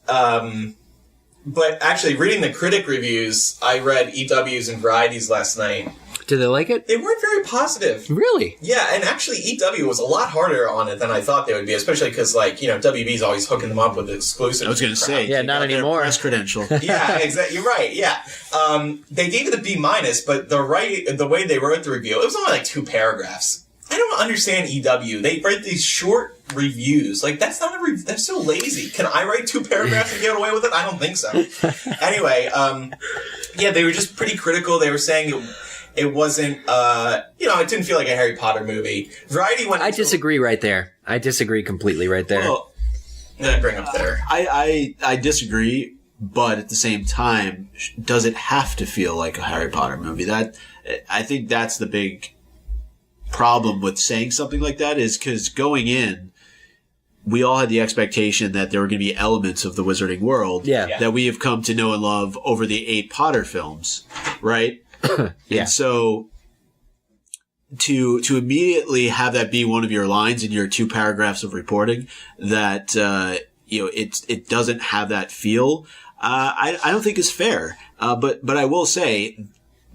But actually, reading the critic reviews, I read EW's and Variety's last night. Did they like it? They weren't very positive. Really? Yeah, and actually EW was a lot harder on it than I thought they would be, especially because, WB's always hooking them up with exclusives. I was going to say. Yeah, not anymore. Press credential. Yeah, exactly. You're right, yeah. They gave it a B-, but the way they wrote the review, it was only like 2 paragraphs. I don't understand EW. They write these short reviews. Like, that's not a that's so lazy. Can I write 2 paragraphs and get away with it? I don't think so. Anyway, they were just pretty critical. They were saying it wasn't, it didn't feel like a Harry Potter movie. Variety went... I disagree right there. I disagree completely right there. Well, I'm going to bring up there. I disagree, but at the same time, does it have to feel like a Harry Potter movie? I think that's the big problem with saying something like that, is because going in, we all had the expectation that there were going to be elements of the Wizarding World that we have come to know and love over the 8 Potter films, right? Yeah. And so to immediately have that be one of your lines in your 2 paragraphs of reporting that it doesn't have that feel, I don't think is fair. But I will say,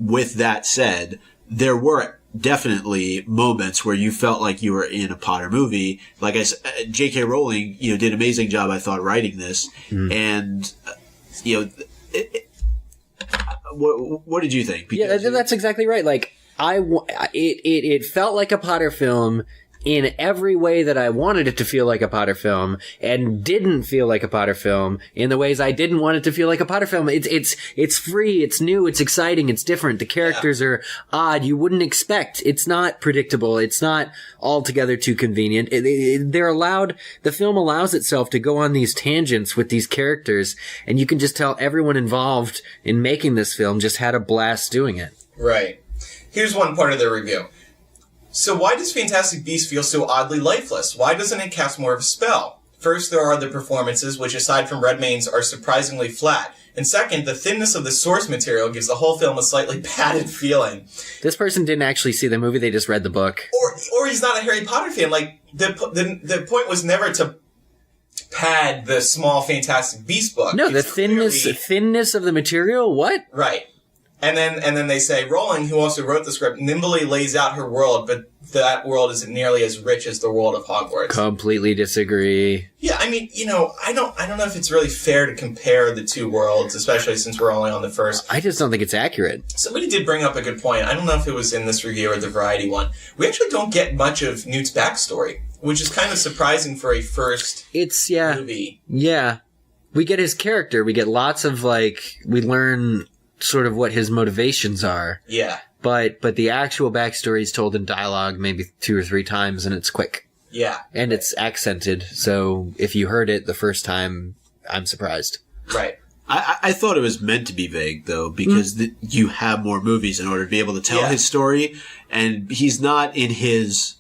with that said, there were definitely moments where you felt like you were in a Potter movie. Like I said, J.K. Rowling, did an amazing job, I thought, writing this. And, what did you think? Because that's exactly right. Like, it felt like a Potter film in every way that I wanted it to feel like a Potter film, and didn't feel like a Potter film in the ways I didn't want it to feel like a Potter film. It's free, it's new, it's exciting, it's different. The characters are odd. You wouldn't expect. It's not predictable. It's not altogether too convenient. The film allows itself to go on these tangents with these characters, and you can just tell everyone involved in making this film just had a blast doing it. Right. Here's one part of the review. So why does Fantastic Beasts feel so oddly lifeless? Why doesn't it cast more of a spell? First, there are the performances, which aside from Redmayne's are surprisingly flat. And second, the thinness of the source material gives the whole film a slightly padded feeling. This person didn't actually see the movie, they just read the book. Or he's not a Harry Potter fan. Like, the point was never to pad the small Fantastic Beasts book. No, the thinness of the material? What? Right. And then they say, Rowling, who also wrote the script, nimbly lays out her world, but that world isn't nearly as rich as the world of Hogwarts. Completely disagree. Yeah, I mean, I don't know if it's really fair to compare the 2 worlds, especially since we're only on the first. I just don't think it's accurate. Somebody did bring up a good point. I don't know if it was in this review or the Variety one. We actually don't get much of Newt's backstory, which is kind of surprising for a first movie. Yeah. We get his character. We get lots of, we learn sort of what his motivations are. Yeah. But the actual backstory is told in dialogue maybe 2 or 3 times, and it's quick. Yeah. And it's accented, so if you heard it the first time, I'm surprised. Right. I thought it was meant to be vague, though, because you have more movies in order to be able to tell his story, and he's not in his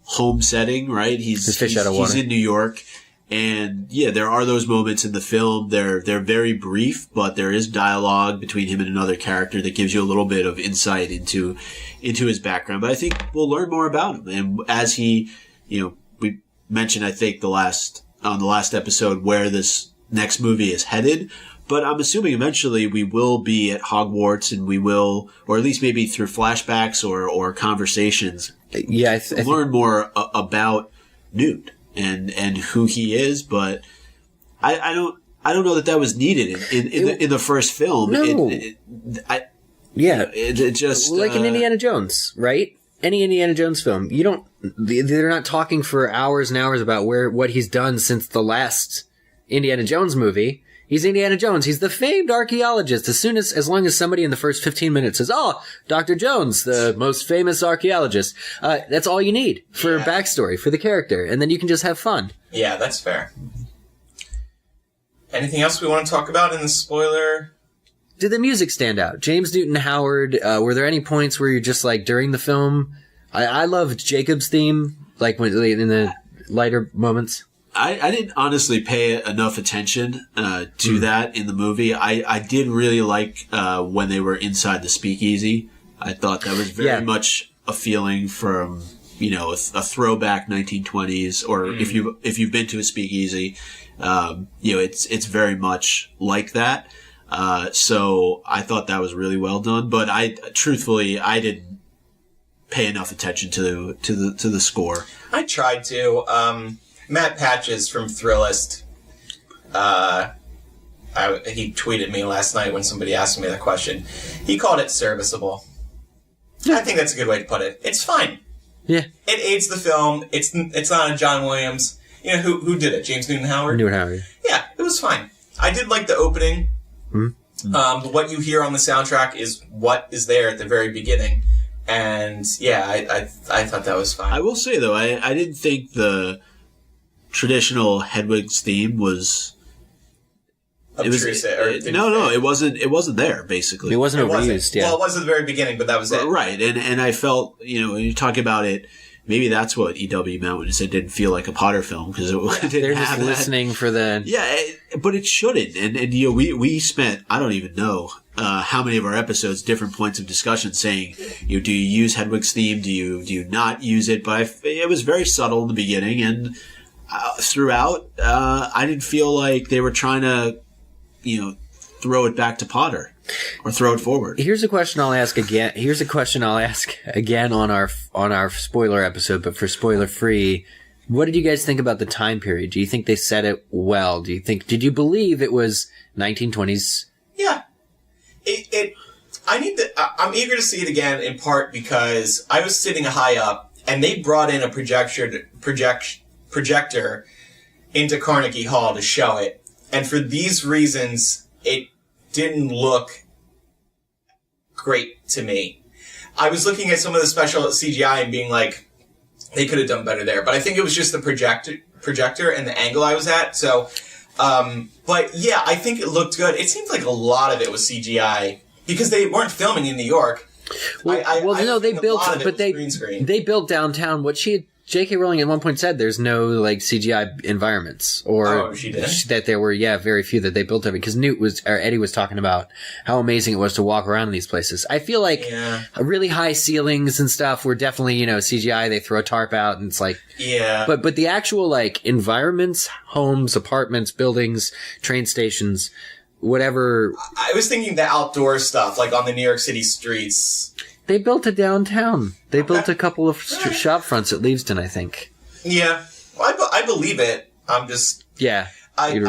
home setting, right? He's fish out of water. He's in New York. And there are those moments in the film. They're very brief, but there is dialogue between him and another character that gives you a little bit of insight into his background. But I think we'll learn more about him. And as he, we mentioned, I think on the last episode where this next movie is headed. But I'm assuming eventually we will be at Hogwarts, and we will, or at least maybe through flashbacks or conversations, learn more about Newt. And who he is, but I don't know that was needed in the first film. No. It just like in Indiana Jones, right? Any Indiana Jones film, they're not talking for hours and hours about what he's done since the last Indiana Jones movie. He's Indiana Jones. He's the famed archaeologist. As long as somebody in the first 15 minutes says, "Oh, Dr. Jones, the most famous archaeologist," that's all you need for backstory for the character, and then you can just have fun. Yeah, that's fair. Anything else we want to talk about in the spoiler? did the music stand out? James Newton Howard, were there any points where you're just like during the film? I loved Jacob's theme, like when in the lighter moments. I didn't honestly pay enough attention to that in the movie. I did really like when they were inside the speakeasy. I thought that was very much a feeling from, you know, a throwback 1920s, or if you've been to a speakeasy, you know, it's very much like that. So I thought that was really well done, but truthfully, I didn't pay enough attention to the score. I tried to. Matt Patches from Thrillist, he tweeted me last night when somebody asked me that question. He called it serviceable. I think that's a good way to put it. It's fine. Yeah. It aids the film. It's not a John Williams. You know, who did it? James Newton Howard? Newton Howard. Yeah, it was fine. I did like the opening. Mm-hmm. What you hear on the soundtrack is what is there at the very beginning. And, yeah, I thought that was fine. I will say, though, I didn't think the traditional Hedwig's theme was... Obtrusive. No, it wasn't there, basically. It wasn't reused, yeah. Well, it was at the very beginning, but that was it. Right, and I felt, you know, when you talk about it, maybe that's what EW meant when it said it didn't feel like a Potter film, because it didn't They're have just that. listening for the... Yeah, but it shouldn't. And you know, we spent, I don't even know how many of our episodes, different points of discussion saying, you know, do you use Hedwig's theme? Do you not use it? But it was very subtle in the beginning, and throughout, I didn't feel like they were trying to, you know, throw it back to Potter or throw it forward. Here's a question I'll ask again. On our spoiler episode, but for spoiler free. What did you guys think about the time period? Do you think they said it well? Did you believe it was 1920s? Yeah. I'm eager to see it again, in part because I was sitting high up and they brought in a projector into Carnegie Hall to show it. And for these reasons, it didn't look great to me. I was looking at some of the special CGI and being like, they could have done better there. But I think it was just the projector and the angle I was at. So, but yeah, I think it looked good. It seems like a lot of it was CGI because they weren't filming in New York. They built, but green screen. They built downtown. J.K. Rowling at one point said there's no like CGI environments, or she did? That there were very few that they built everything, because Eddie was talking about how amazing it was to walk around in these places. I feel like really high ceilings and stuff were definitely, you know, CGI. They throw a tarp out and it's like, but the actual like environments, homes, apartments, buildings, train stations, whatever. I was thinking the outdoor stuff, like on the New York City streets. They built a downtown. They built a couple of shop fronts at Leavesden, I think. Yeah. Well, I believe it. I'm just... Yeah. And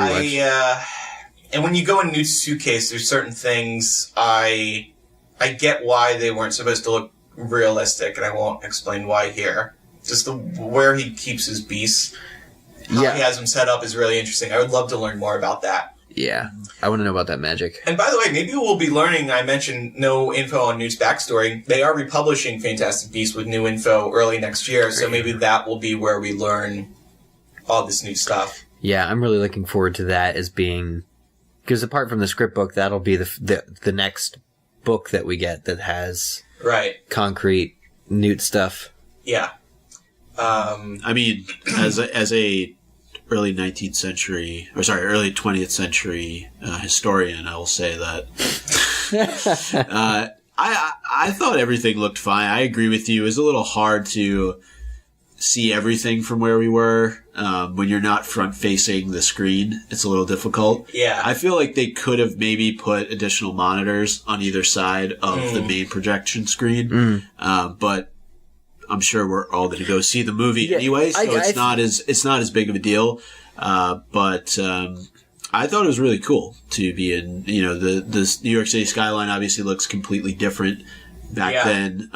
when you go in Newt's suitcase, there's certain things I get why they weren't supposed to look realistic, and I won't explain why here. Just where he keeps his beasts, how he has them set up is really interesting. I would love to learn more about that. Yeah, I want to know about that magic. And by the way, maybe we'll be learning, I mentioned no info on Newt's backstory. They are republishing Fantastic Beasts with new info early next year, so maybe that will be where we learn all this new stuff. Yeah, I'm really looking forward to that as being... Because apart from the script book, that'll be the next book that we get that has concrete Newt stuff. Yeah. I mean, as a early 19th century, early 20th century historian, I will say that I thought everything looked fine. I agree with you. It was a little hard to see everything from where we were. When you're not front-facing the screen, it's a little difficult. Yeah. I feel like they could have maybe put additional monitors on either side of the main projection screen. But I'm sure we're all going to go see the movie anyway, so it's not as big of a deal. But I thought it was really cool to be in. You know, the New York City skyline obviously looks completely different back then.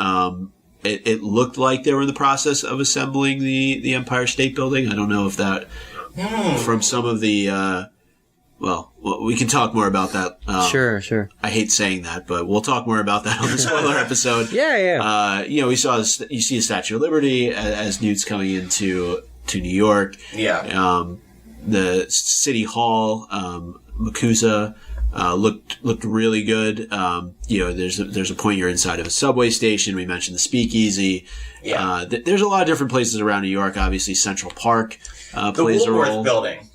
It looked like they were in the process of assembling the Empire State Building. I don't know if that from some of the. Well, we can talk more about that. Sure. I hate saying that, but we'll talk more about that on the spoiler episode. Yeah. You know, you see a Statue of Liberty as Newt's coming into New York. Yeah. The City Hall, MACUSA, Looked really good. There's a point you're inside of a subway station. We mentioned the Speakeasy. Yeah. There's a lot of different places around New York. Obviously, Central Park plays a role. The Woolworth Building.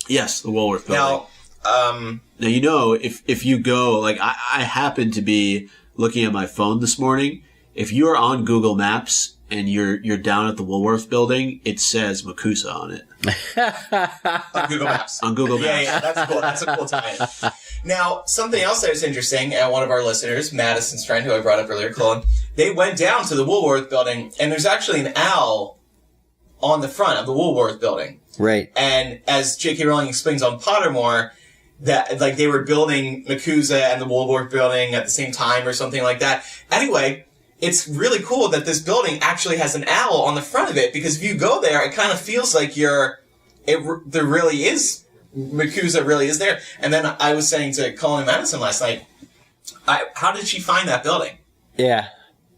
Yes, the Woolworth Building. Now, if you go, like I happened to be looking at my phone this morning. If you're on Google Maps and you're down at the Woolworth Building, it says Makusa on it. on Google Maps. On Google Maps. Yeah, that's cool. That's a cool tie-in. Now, something else that was interesting, and one of our listeners, Madison's friend, who I brought up earlier, Colin, they went down to the Woolworth Building, and there's actually an owl on the front of the Woolworth Building. Right. And as J.K. Rowling explains on Pottermore, that like they were building MACUSA and the Woolworth Building at the same time or something like that. Anyway, it's really cool that this building actually has an owl on the front of it, because if you go there, it kind of feels like there really is, MACUSA really is there. And then I was saying to Colin Madison last night, how did she find that building? Yeah.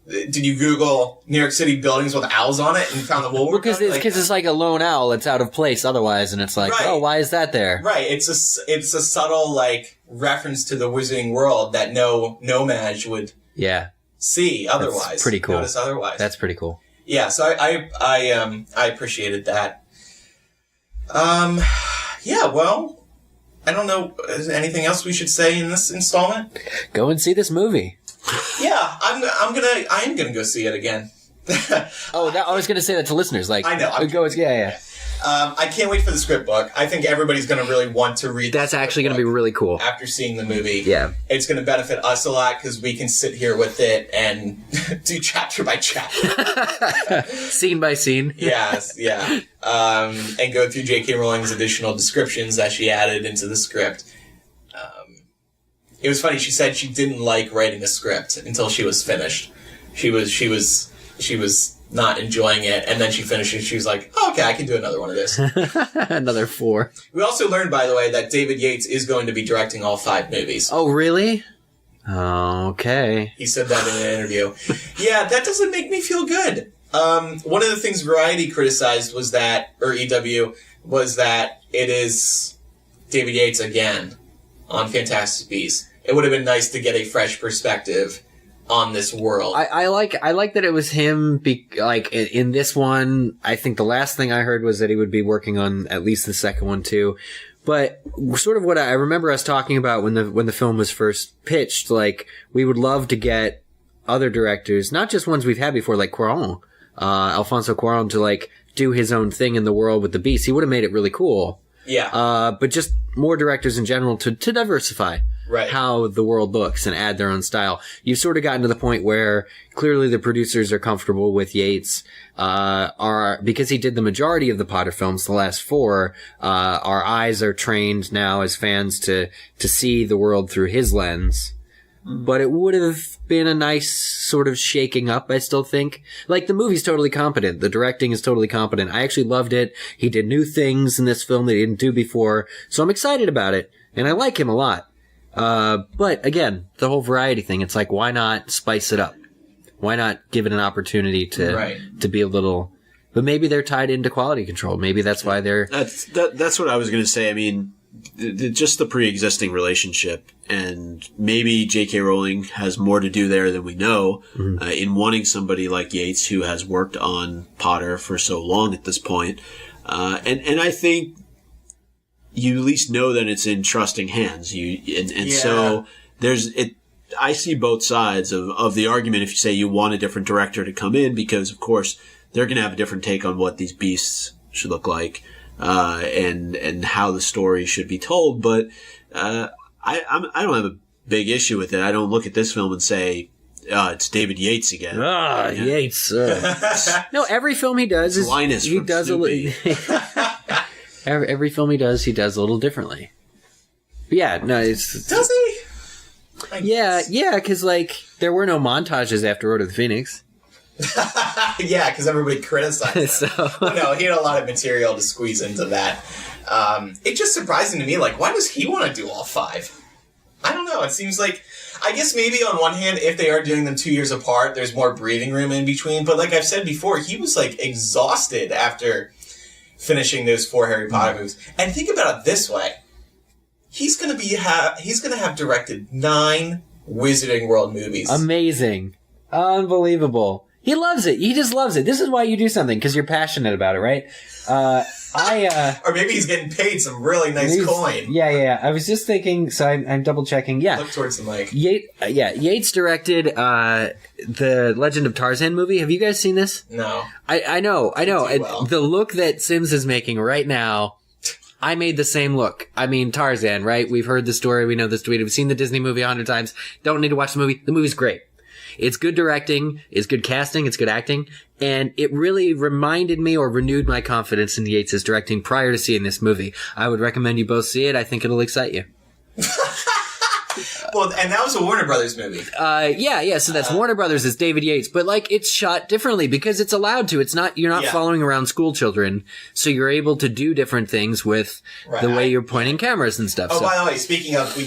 Did you Google New York City buildings with owls on it and found the Woolworth? Because it's like a lone owl. It's out of place otherwise, and it's like, right. Oh, why is that there? Right. It's a subtle like reference to the Wizarding World that no nomad would see otherwise. That's pretty cool. Notice otherwise. That's pretty cool. Yeah. So I appreciated that. Yeah. Well, I don't know. Is there anything else we should say in this installment? Go and see this movie. Yeah, I am gonna go see it again. I was gonna say that to listeners. Like, I know. Yeah. I can't wait for the script book. I think everybody's gonna really want to read. That's actually gonna be really cool after seeing the movie. Yeah, it's gonna benefit us a lot because we can sit here with it and do chapter by chapter, scene by scene. Yes, yeah, and go through J.K. Rowling's additional descriptions that she added into the script. It was funny. She said she didn't like writing a script until she was finished. She was not enjoying it, and then she finished it. She was like, oh, "Okay, I can do another one of this." Another 4. We also learned, by the way, that David Yates is going to be directing all 5 movies. Oh, really? Okay. He said that in an interview. Yeah, that doesn't make me feel good. One of the things Variety criticized was that, or EW, was that it is David Yates again on Fantastic Beasts. It would have been nice to get a fresh perspective on this world. I like that it was him. In this one, I think the last thing I heard was that he would be working on at least the second one too. But sort of what I remember us talking about when the film was first pitched, like we would love to get other directors, not just ones we've had before, like Cuarón, Alfonso Cuarón, to like do his own thing in the world with the Beast. He would have made it really cool. Yeah. But just more directors in general to diversify how the world looks and add their own style. You've sort of gotten to the point where clearly the producers are comfortable with Yates, because he did the majority of the Potter films, the last 4, our eyes are trained now as fans to see the world through his lens. But it would have been a nice sort of shaking up, I still think. Like, the movie's totally competent. The directing is totally competent. I actually loved it. He did new things in this film that he didn't do before. So I'm excited about it. And I like him a lot. But again, the whole Variety thing, it's like, why not spice it up? Why not give it an opportunity to be a little... But maybe they're tied into quality control. Maybe that's why they're... That's what I was going to say. I mean... just the pre-existing relationship, and maybe J.K. Rowling has more to do there than we know, in wanting somebody like Yates who has worked on Potter for so long at this point. And I think you at least know that it's in trusting hands. So there's it. I see both sides of the argument. If you say you want a different director to come in, because of course they're going to have a different take on what these beasts should look like. And how the story should be told, but I don't have a big issue with it. I don't look at this film and say it's David Yates again. Yates. No, every film he does is Linus he does Snoopy. every film he does a little differently. But yeah, no, it's does he? Yeah, because like there were no montages after Order of the Phoenix. Yeah, because everybody criticized him. So. No, he had a lot of material to squeeze into that. It's just surprising to me, like, why does he want to do all 5? I don't know. It seems like, I guess maybe on one hand, if they are doing them 2 years apart, there's more breathing room in between. But like I've said before, he was, like, exhausted after finishing those 4 Harry Potter movies. And think about it this way. he's gonna have directed 9 Wizarding World movies. Amazing. Unbelievable. He loves it. He just loves it. This is why you do something, because you're passionate about it, right? Or maybe he's getting paid some really nice coin. Yeah. I was just thinking, so I'm double checking. Yeah. Look towards the mic. Yates directed the Legend of Tarzan movie. Have you guys seen this? No. I know. Well. The look that Sims is making right now, I made the same look. I mean, Tarzan, right? We've heard the story. We know the story. We've seen the Disney movie 100 times. Don't need to watch the movie. The movie's great. It's good directing, it's good casting, it's good acting, and it really reminded me or renewed my confidence in Yates' directing prior to seeing this movie. I would recommend you both see it. I think it'll excite you. Well, and that was a Warner Brothers movie. Yeah. So that's Warner Brothers. It's David Yates, but like it's shot differently because it's allowed to. It's not you're not following around school children, so you're able to do different things with the way you're pointing cameras and stuff. Oh, by the way, speaking of,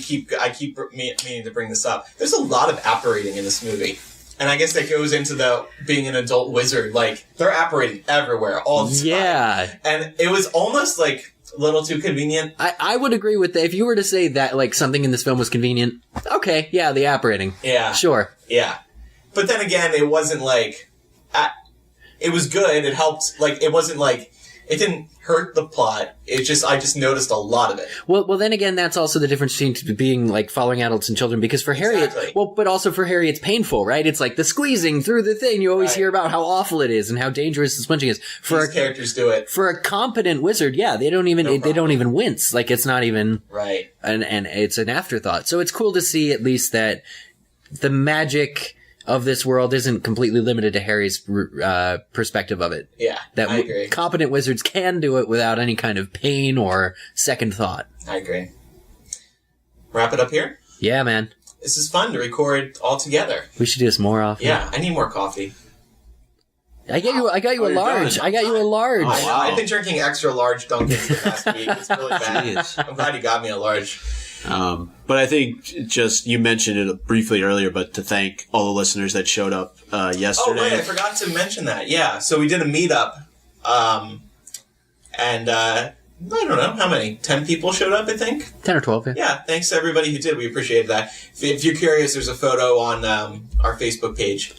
I keep meaning to bring this up. There's a lot of apparating in this movie. And I guess that goes into the being an adult wizard. Like, they're apparating everywhere all the time. Yeah. And it was almost like a little too convenient. I would agree with that. If you were to say that, like, something in this film was convenient, okay, yeah, the apparating. Yeah. Sure. Yeah. But then again, it wasn't like... it was good. It helped. Like, it wasn't like... It didn't hurt the plot. I just noticed a lot of it. Well, then again, that's also the difference between being like following adults and children. Because for Harry, but also for Harry, it's painful, right? It's like the squeezing through the thing. You always hear about how awful it is and how dangerous the sponging is. These characters do it for a competent wizard. Yeah, they don't even wince. Like it's not even right. And it's an afterthought. So it's cool to see at least that the magic of this world isn't completely limited to Harry's perspective of it. Yeah, I agree. Competent wizards can do it without any kind of pain or second thought. I agree. Wrap it up here? Yeah, man. This is fun to record all together. We should do this more often. Yeah, I need more coffee. I got you a large. I got you a large. Oh, wow. I've been drinking extra large Dunkins the past week. It's really bad. I'm glad you got me a large. But I think just, you mentioned it briefly earlier, but to thank all the listeners that showed up yesterday. Oh, right, I forgot to mention that. Yeah, so we did a meetup, and I don't know, how many? 10 people showed up, I think? 10 or 12, yeah. Yeah, thanks to everybody who did. We appreciate that. If you're curious, there's a photo on our Facebook page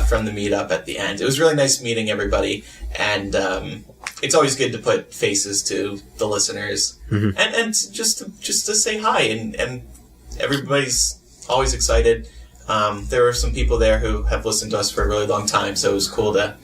from the meetup at the end. It was really nice meeting everybody, and it's always good to put faces to the listeners, and just to say hi, and everybody's always excited. There were some people there who have listened to us for a really long time, so it was cool to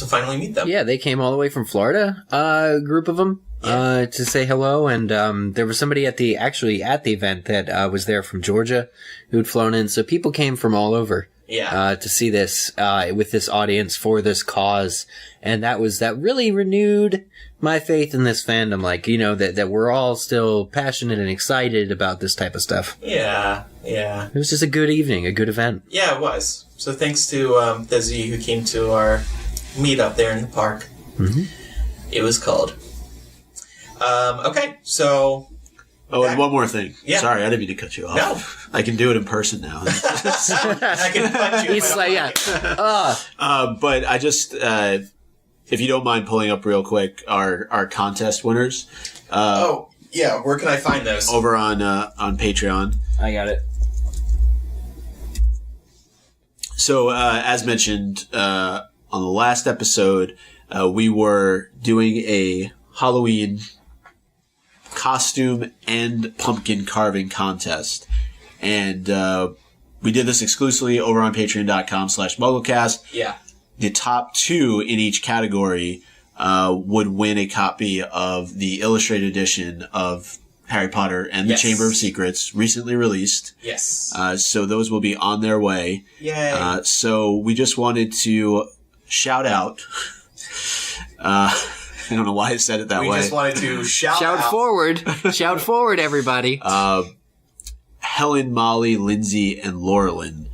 finally meet them. Yeah, they came all the way from Florida, a group of them, to say hello, and there was somebody at the event that was there from Georgia who'd flown in, so people came from all over. Yeah. To see this, with this audience for this cause. And that really renewed my faith in this fandom. Like, you know, that we're all still passionate and excited about this type of stuff. Yeah. Yeah. It was just a good evening, a good event. Yeah, it was. So thanks to, Desi who came to our meetup there in the park. Mm-hmm. It was called. Okay, so... Oh, and one more thing. Yeah. Sorry, I didn't mean to cut you off. No. I can do it in person now. I can punch you. He's like, but I just, if you don't mind pulling up real quick, our contest winners. Yeah. Where can I find those? Over on Patreon. I got it. So, as mentioned on the last episode, we were doing a Halloween costume and pumpkin carving contest. And we did this exclusively over on patreon.com/MuggleCast. Yeah. The top 2 in each category would win a copy of the illustrated edition of Harry Potter and the Chamber of Secrets, recently released. Yes. So those will be on their way. Yay. So we just wanted to shout out... I don't know why I said it that way. We just wanted to shout out. Forward. Shout forward, everybody. Helen, Molly, Lindsay, and Laurelyn.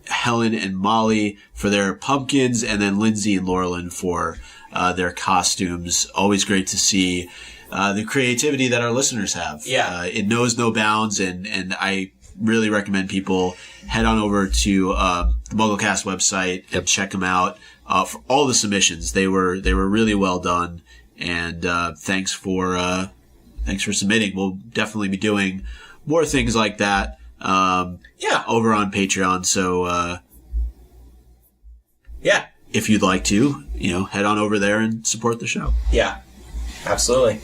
Helen and Molly for their pumpkins, and then Lindsay and Laurelyn for their costumes. Always great to see the creativity that our listeners have. Yeah. It knows no bounds, and I really recommend people head on over to the MuggleCast website and check them out. For all the submissions, they were really well done, and thanks for Thanks for submitting. We'll definitely be doing more things like that over on Patreon. So if you'd like to, head on over there and support the show. Yeah, absolutely.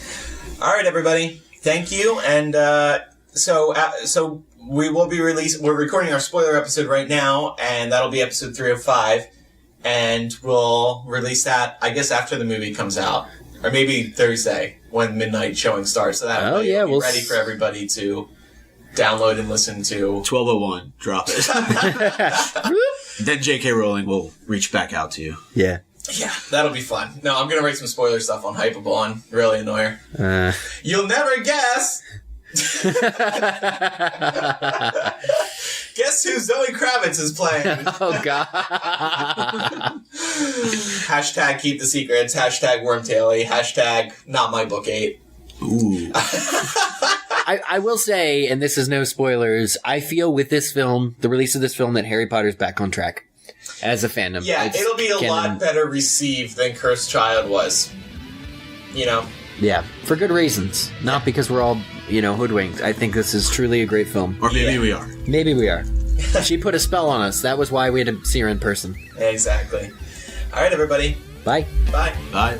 All right, everybody. Thank you. And so we will be we're recording our spoiler episode right now, and that'll be episode 305. And we'll release that, I guess, after the movie comes out. Or maybe Thursday when midnight showing starts. So that way we'll be ready for everybody to download and listen to. 12:01, drop it. Then J.K. Rowling will reach back out to you. Yeah. Yeah, that'll be fun. No, I'm going to write some spoiler stuff on Hypable and really annoy her. You'll never guess! Guess who Zoe Kravitz is playing? Oh, God. Hashtag keep the secrets. Hashtag Wormtaily. Hashtag not my book 8. Ooh. I will say, and this is no spoilers, I feel with this film, the release of this film, that Harry Potter's back on track as a fandom. Yeah, it'll be a lot better received than Cursed Child was. Yeah, for good reasons. Not because we're all, hoodwinked. I think this is truly a great film. Or maybe we are. Maybe we are. She put a spell on us. That was why we had to see her in person. Exactly. All right, everybody. Bye. Bye. Bye.